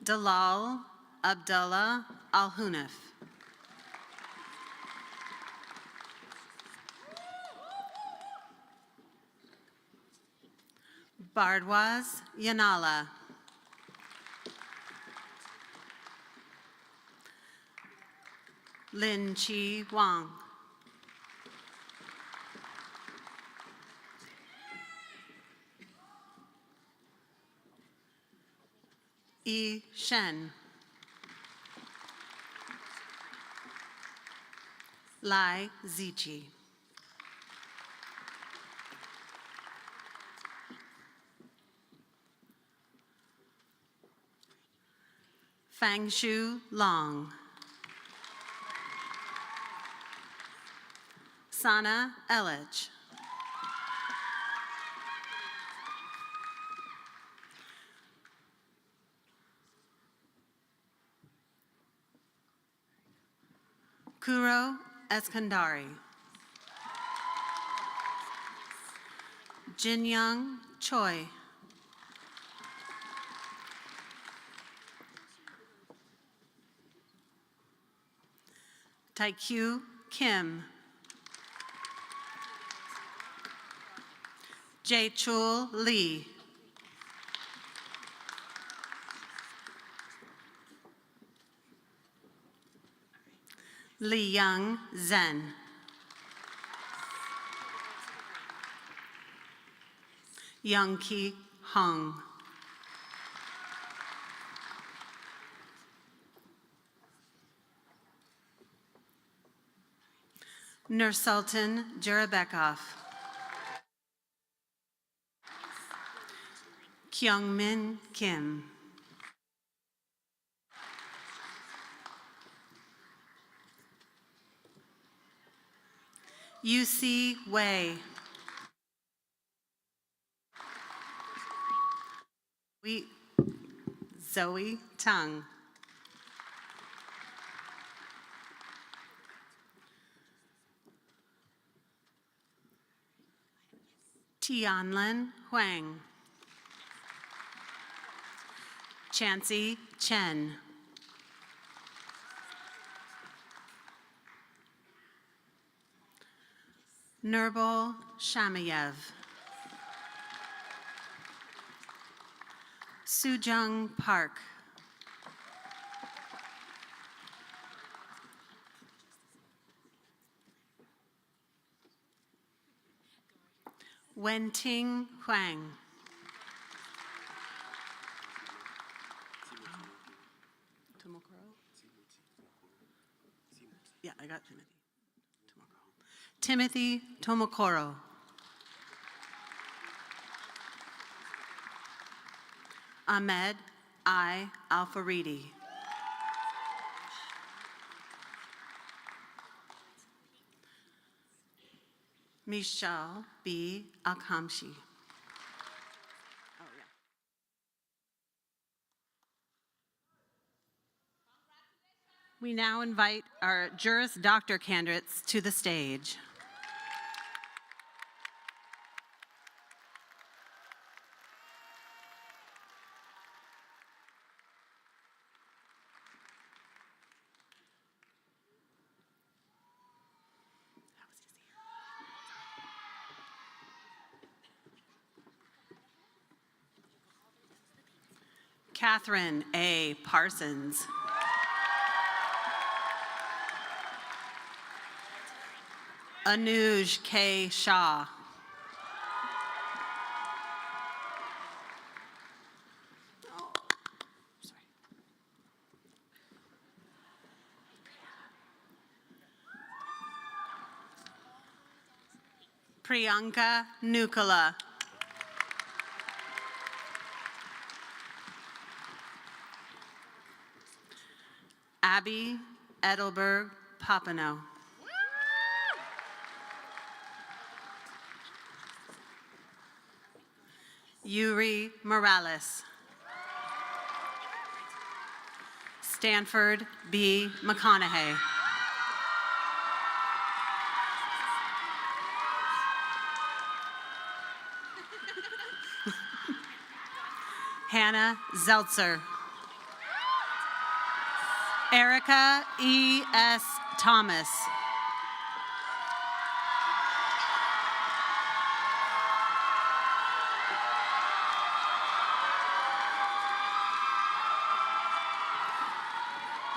H: Dalal Abdullah Al-Hunaf. Bardwaz Yanala. Lin Chi Wang. Yi Shen. Lai Zichi. Fangshu Long. Sana Elich. Kuro Eskandari. Jinyoung Choi. Taekyu Kim. Jae-chul Lee. Li Young Zhen. Young Ki Hong. Nursultan Jerebekov. Kyungmin Kim. UC Wei. Zoe Tung. Tianlin Huang. Chansey Chen. Nurbol Shamayev. Sujung Park. Wenting Huang. Yeah, I got Timothy Tomokoro. Ahmed I. Alfaridi. Michelle B. Akamshi. We now invite our Juris Doctor candidates to the stage. Catherine A. Parsons. Anuj K. Shah. Priyanka Nukala. Abby Edelberg Papano. Yuri Morales. Stanford B. McConaughey. Hannah Zeltzer. Erica E. S. Thomas.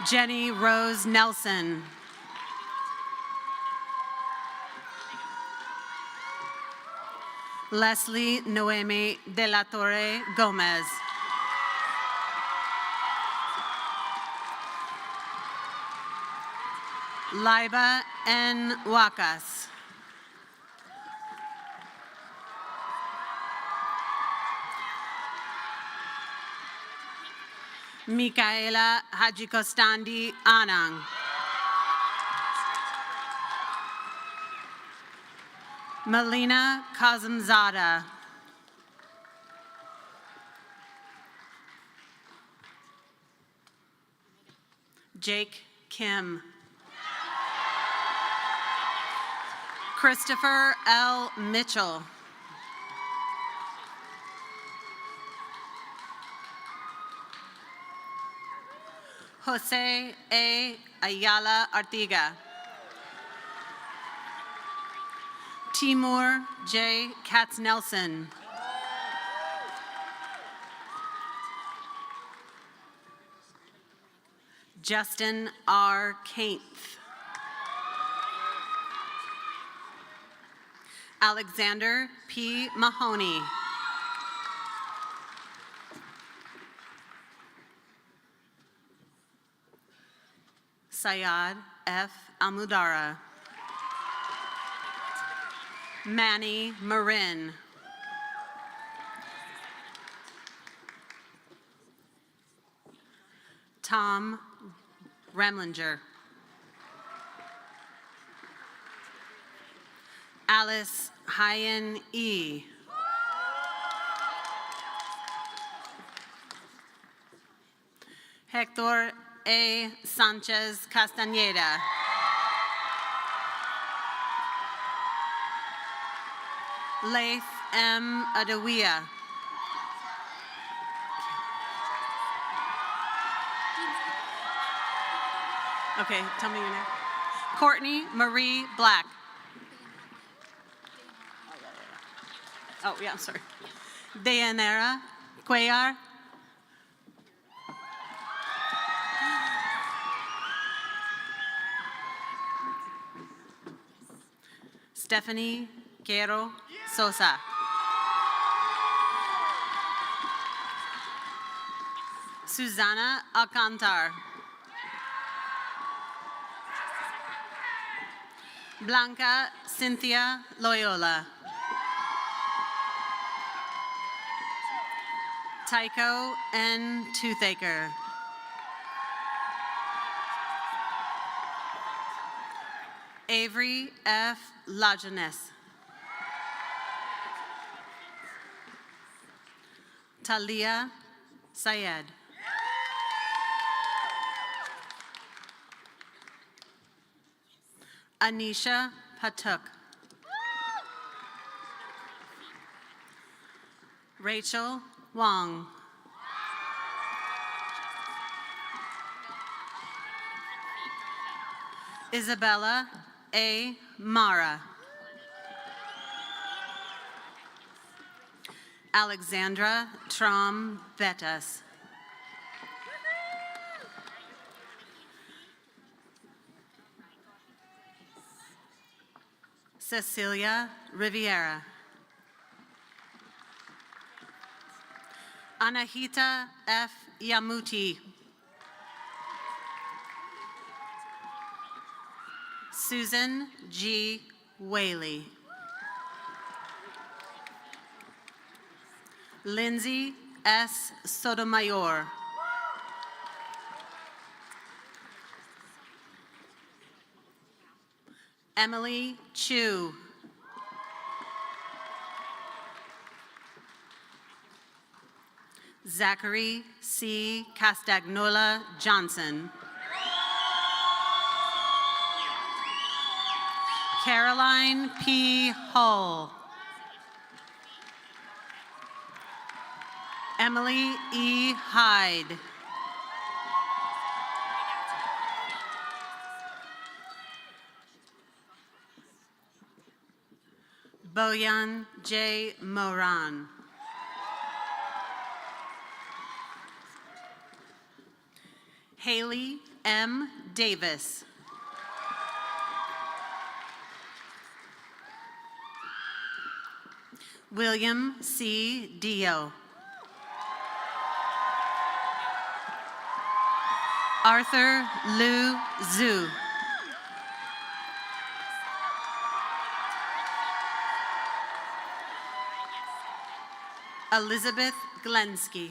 H: Jenny Rose Nelson. Leslie Noemi de la Torre Gomez. Laiba N. Wakas. Micaela Hajikostandi Anang. Melina Kazimzada. Jake Kim. Christopher L. Mitchell. Jose A. Ayala Artiga. Timur J. Katz-Nelson. Justin R. Kainth. Alexander P. Mahoney. Sayad F. Amudara. Manny Marin. Tom Remlinger. Alice Hyen E. Hector A. Sanchez Castañeda. Leif M. Adawia. Okay, tell me your name. Courtney Marie Black. Oh, yeah, sorry. Dayanara Cuellar. Stephanie Quero Sosa. Susana Alcantar. Blanca Cynthia Loyola. Tycho N. Toothaker. Avery F. Lajeunesse. Talia Syed. Anisha Patuk. Rachel Wong. Isabella A. Mara. Alexandra Trom Betas. Cecilia Riviera. Anahita F. Yamuti. Susan G. Whaley. Lindsay S. Sotomayor. Emily Chu. Zachary C. Castagnola Johnson. Caroline P. Hull. Emily E. Hyde. Boyan J. Moran. Haley M. Davis. William C. Dio. Arthur Lu Zhu. Elizabeth Glensky.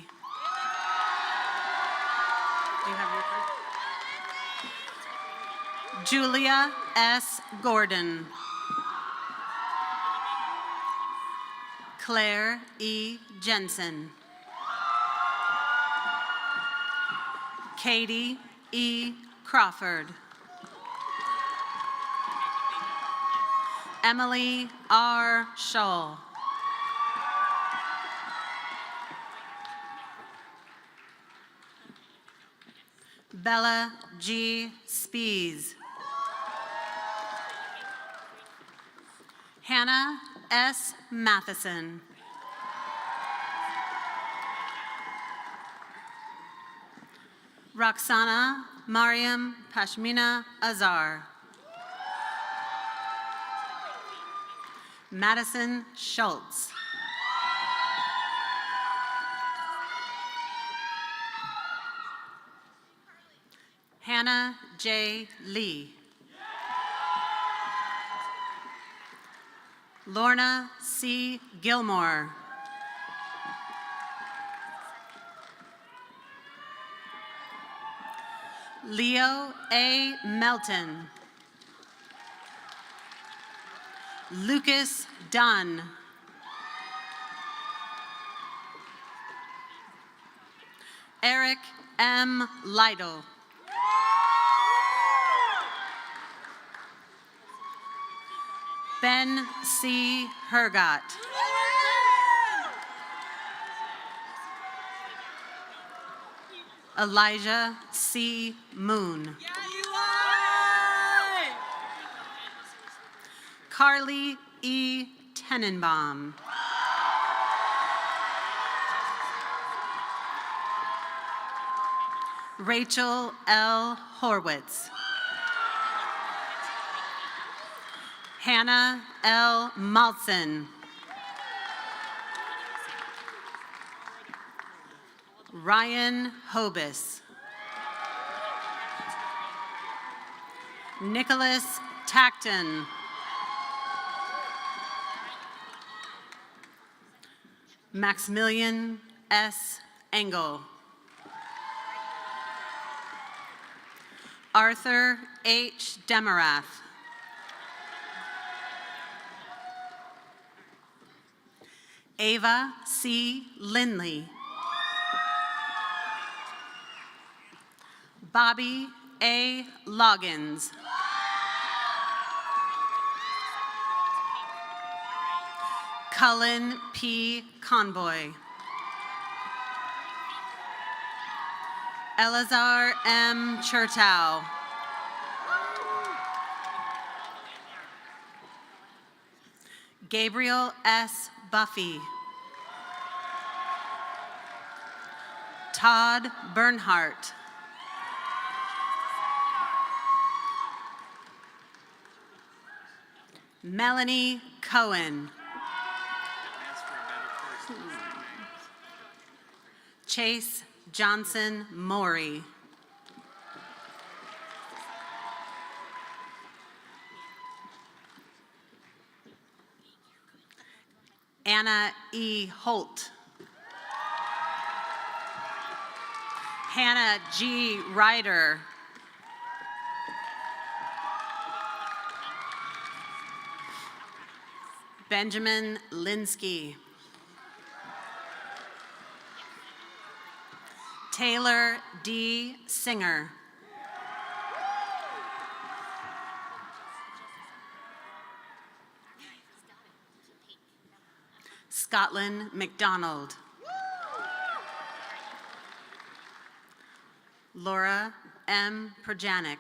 H: Do you have your card? Julia S. Gordon. Claire E. Jensen. Katie E. Crawford. Emily R. Scholl. Bella G. Spees. Hannah S. Matheson. Roxana Mariam Pashmina Azar. Madison Schultz. Hannah J. Lee. Lorna C. Gilmore. Leo A. Melton. Lucas Dunn. Eric M. Lytle. Ben C. Hergott. Elijah C. Moon. Carly E. Tenenbaum. Rachel L. Horwitz. Hannah L. Maltson. Ryan Hobus. Nicholas Tacton. Maximilian S. Engel. Arthur H. Demarath. Ava C. Lindley. Bobby A. Loggins. Cullen P. Conboy. Elazar M. Chertow. Gabriel S. Buffy. Todd Bernhardt. Melanie Cohen. Chase Johnson Maury. Anna E. Holt. Hannah G. Ryder. Benjamin Linsky. Taylor D. Singer. Scotland McDonald. Laura M. Perjanic.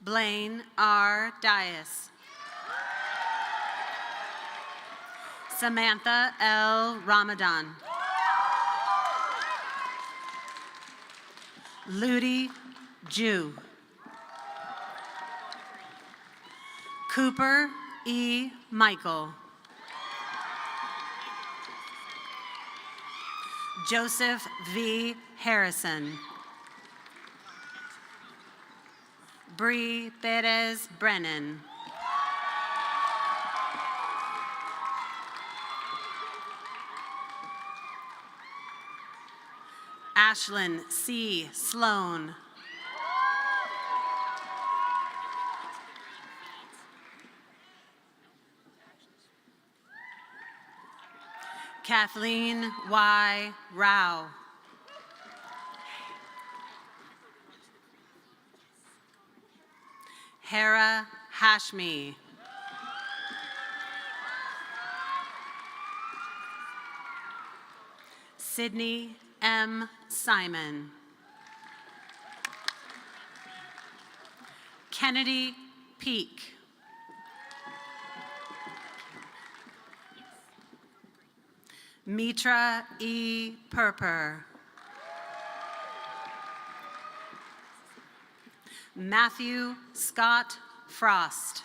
H: Blaine R. Dias. Samantha L. Ramadan. Ludi Jew. Cooper E. Michael. Joseph V. Harrison. Bree Perez Brennan. Ashlyn C. Sloan. Kathleen Y. Rao. Hera Hashmi. Sydney M. Simon. Kennedy Peak. Mitra E. Purper. Matthew Scott Frost.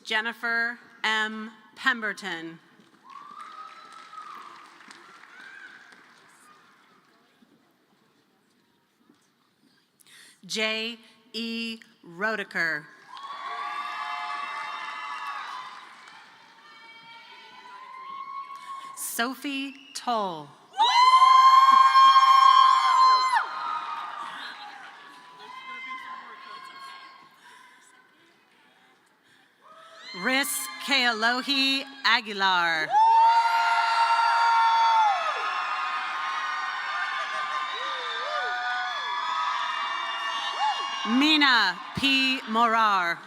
H: Jennifer M. Pemberton. J. E. Rodeker. Sophie Toll. Riss Kealohi Aguilar. Mina P. Morar.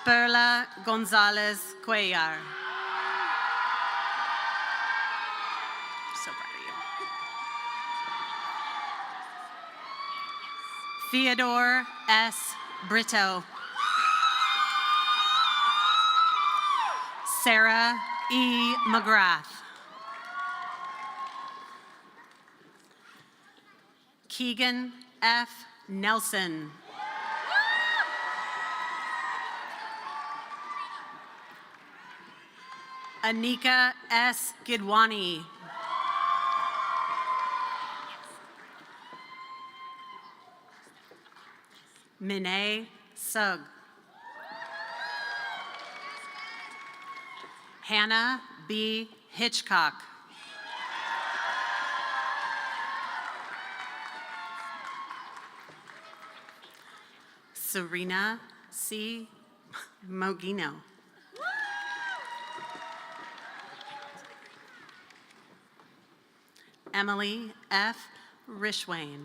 H: Perla Gonzalez Cuellar. So proud of you. Theodore S. Brito. Sarah E. McGrath. Keegan F. Nelson. Anika S. Gidwani. Minay Sugg. Hannah B. Hitchcock. Serena C. Mogino. Emily F. Rishwain.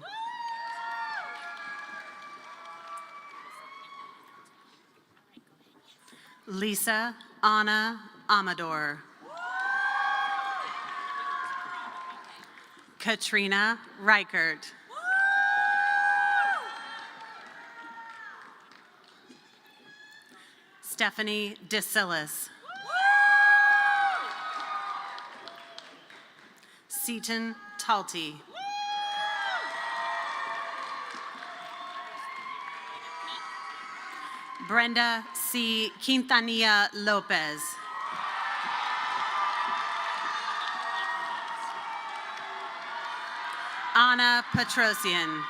H: Lisa Anna Amador. Katrina Reichert. Stephanie DeSillis. Seaton Talty. Brenda C. Quintanilla Lopez. Anna Petrosian.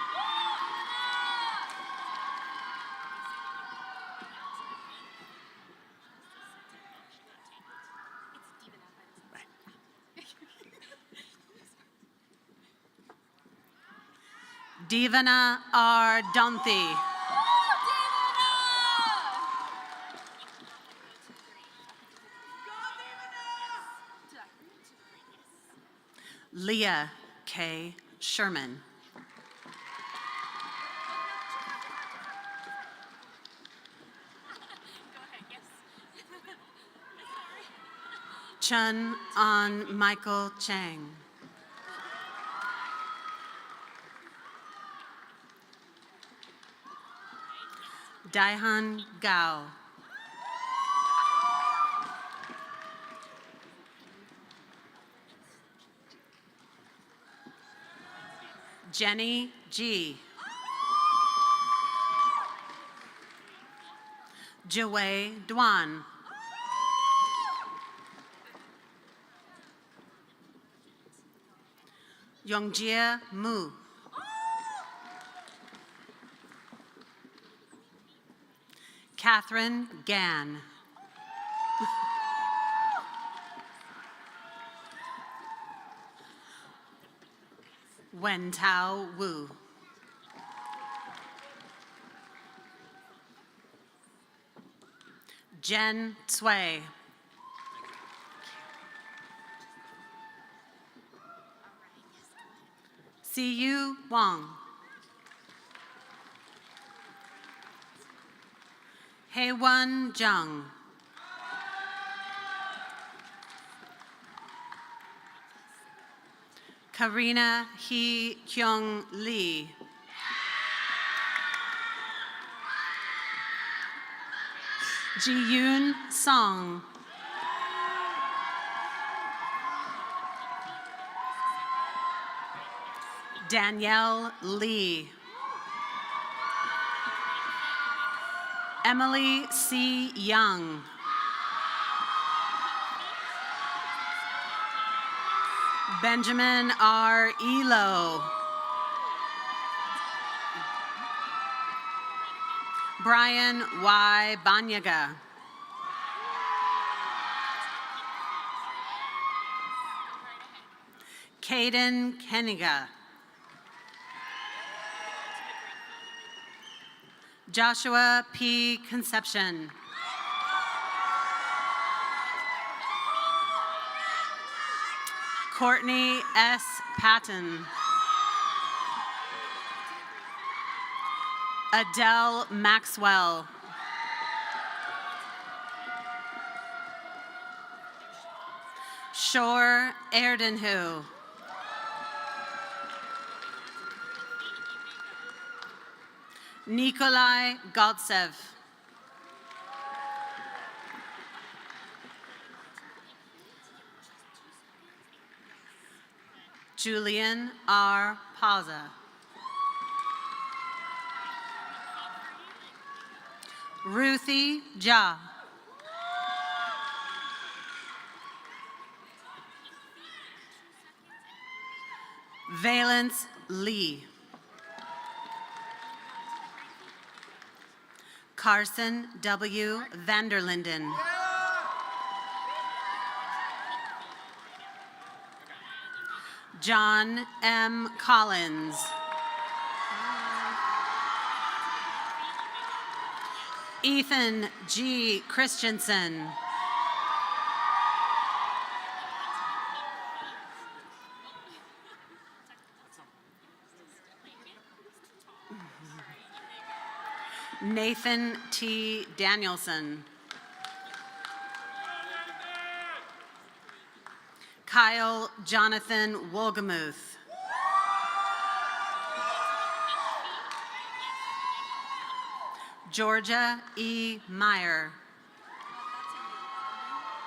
H: Divana R. Donthi. Leah K. Sherman. Chun An Michael Chang. Daihan Gao. Jenny G. Jawei Duan. Yongjie Mu. Catherine Gan. Wen Tao Wu. Jen Tsui. Siyu Wang. Haewon Jung. Karina Hee Kyung Lee. Ji-yoon Song. Danielle Lee. Emily C. Young. Benjamin R. Elo. Brian Y. Banyaga. Caden Keniga. Joshua P. Conception. Courtney S. Patton. Adele Maxwell. Shore Erdenhu. Nikolai Godsev. Julian R. Paza. Ruthie Ja. Valence Lee. Carson W. Vanderlinden. John M. Collins. Ethan G. Christensen. Nathan T. Danielson. Kyle Jonathan Wolgamuth. Georgia E. Meyer.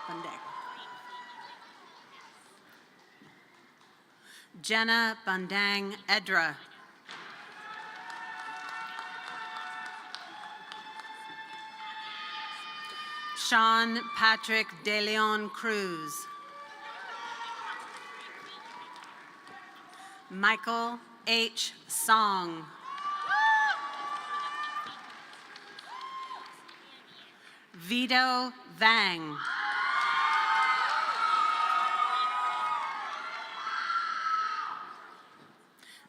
H: Bandang. Jenna Bandang Edra. Sean Patrick De Leon Cruz. Michael H. Song. Vito Vang.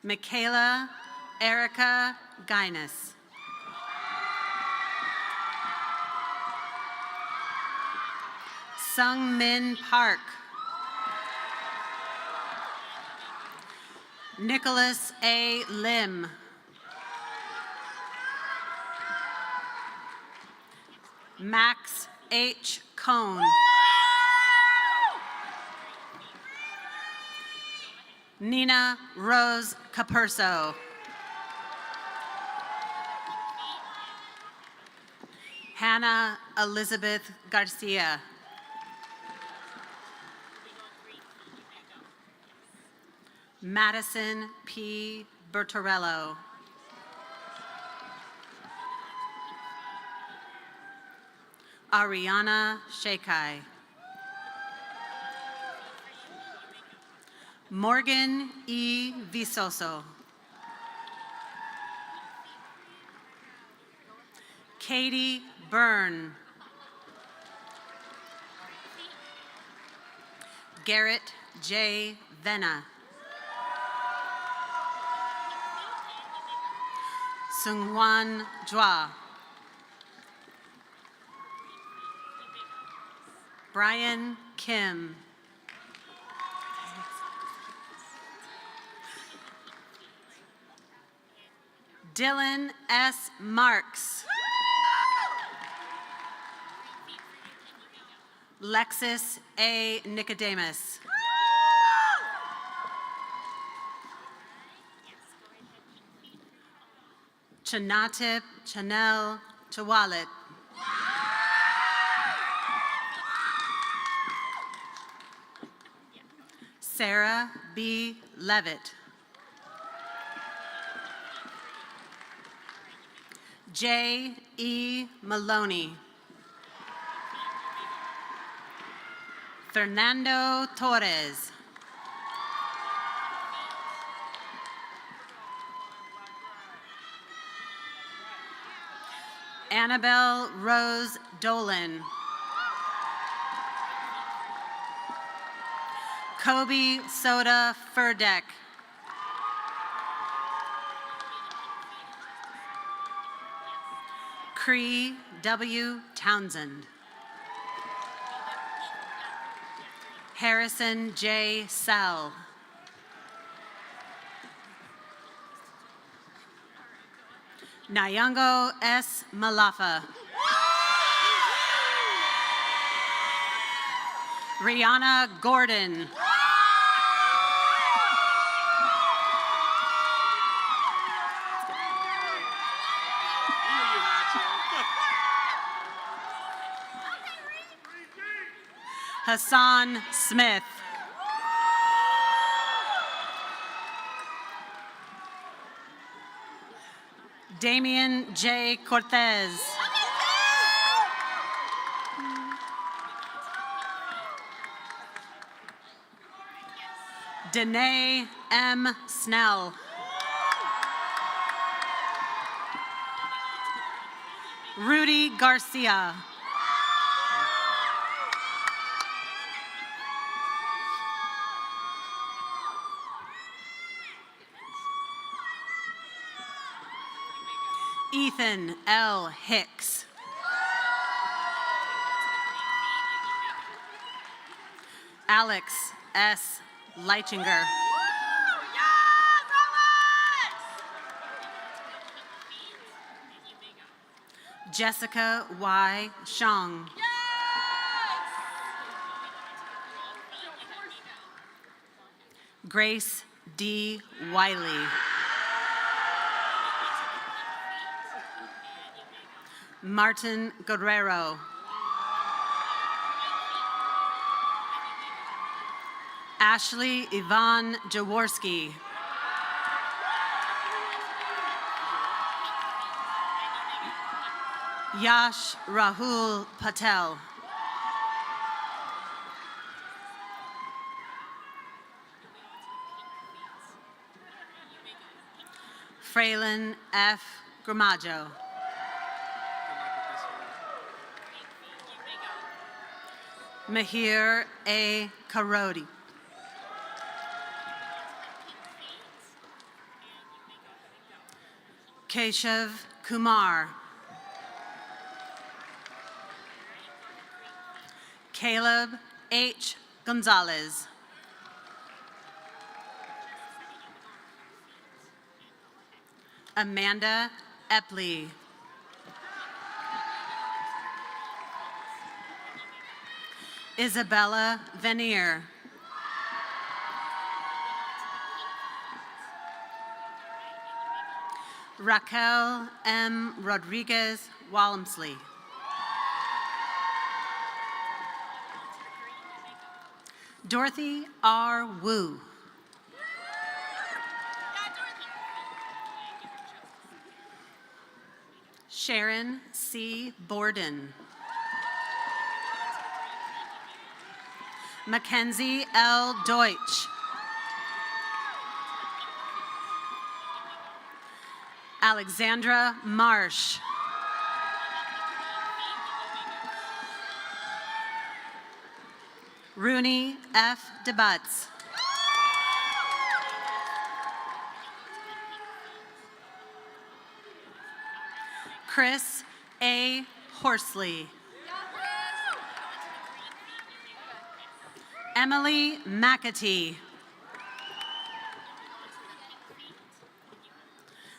H: Michaela Erica Guinness. Sung Min Park. Nicholas A. Lim. Max H. Cohn. Nina Rose Capurso. Hannah Elizabeth Garcia. Madison P. Bertorello. Ariana Shekai. Morgan E. Visoso. Katie Byrne. Garrett J. Vena. Sungwan Jua. Brian Kim. Dylan S. Marks. Lexus A. Nicodemus. Chanatip Chanel Chawalit. Sarah B. Levitt. J. E. Maloney. Fernando Torres. Annabelle Rose Dolan. Kobe Soda Furdeck. Cree W. Townsend. Harrison J. Sell. Nyongo S. Malafa. Rihanna Gordon. Hassan Smith. Damian J. Cortez. Danae M. Snell. Rudy Garcia. Ethan L. Hicks. Alex S. Leichinger. Jessica Y. Shang. Grace D. Wiley. Martin Guerrero. Ashley Ivan Jaworski. Yash Rahul Patel. Fraylin F. Gramajo. Mahir A. Karodi. Keshav Kumar. Caleb H. Gonzalez. Amanda Epley. Isabella Venier. Raquel M. Rodriguez Walmsley. Dorothy R. Wu. Sharon C. Borden. Mackenzie L. Deutsch. Alexandra Marsh. Rooney F. DeButts. Chris A. Horsley. Emily McAtee.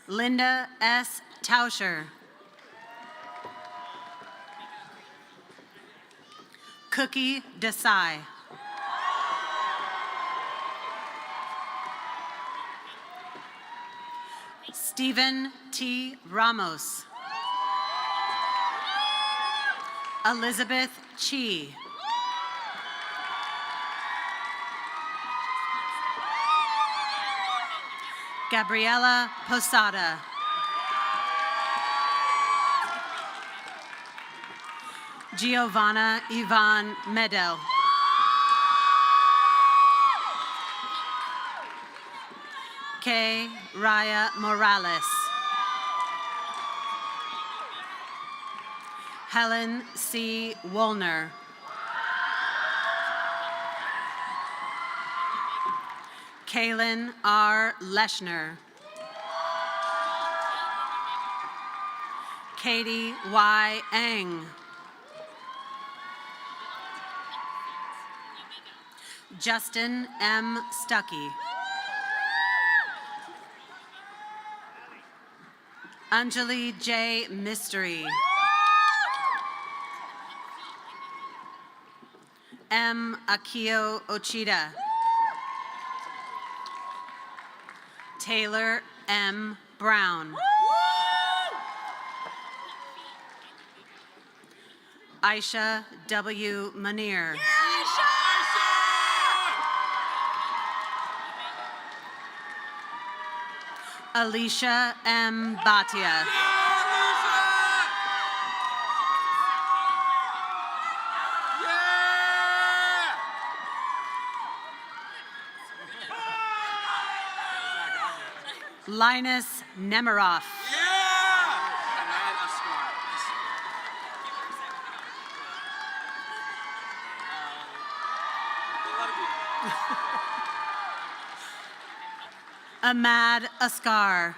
H: Linda S. Tauscher. Cookie Desai. Stephen T. Ramos. Elizabeth Chi. Gabriela Posada. Giovanna Ivan Medel. Kay Raya Morales. Helen C. Woolner. Kaylin R. Leschner. Katie Y. Eng. Justin M. Stuckey. Anjali J. Mystery. M. Akio Ochida. Taylor M. Brown. Aisha W. Munir. Alicia M. Bhatia. Linus Nemiroff. Ahmad Asghar.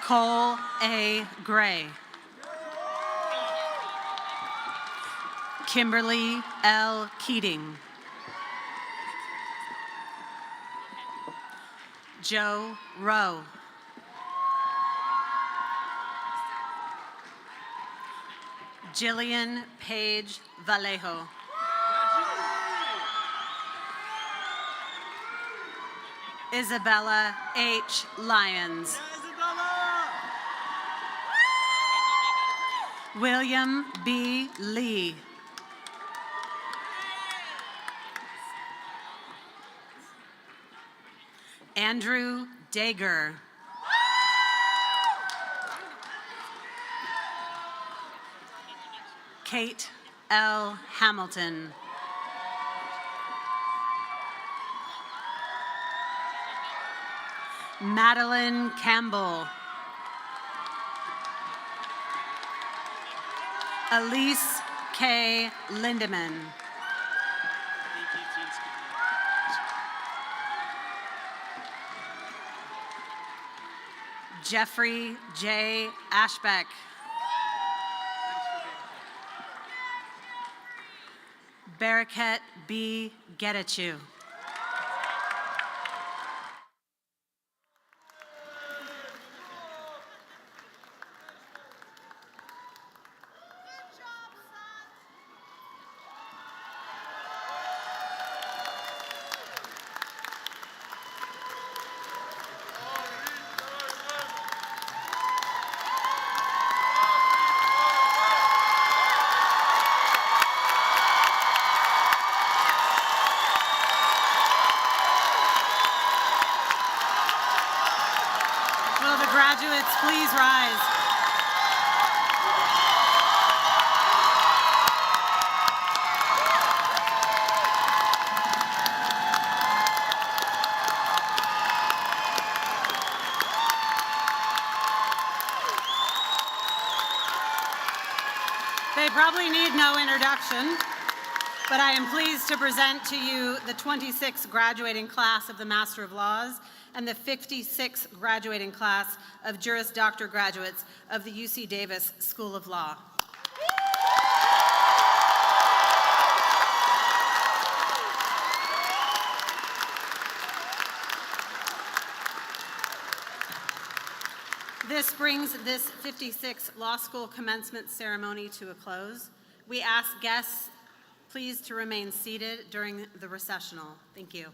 H: Cole A. Gray. Kimberly L. Keating. Joe Rowe. Jillian Page Vallejo. Isabella H. Lyons. William B. Lee. Andrew Dager. Kate L. Hamilton. Madeline Campbell. Elise K. Lindeman. Jeffrey J. Ashbeck. Baraket B. Getachew. Will the graduates please rise? They probably need no introduction, but I am pleased to present to you the 26th graduating class of the Master of Laws and the 56th graduating class of Juris Doctor graduates of the UC Davis School of Law. This brings this 56th law school commencement ceremony to a close. We ask guests please to remain seated during the recessional. Thank you.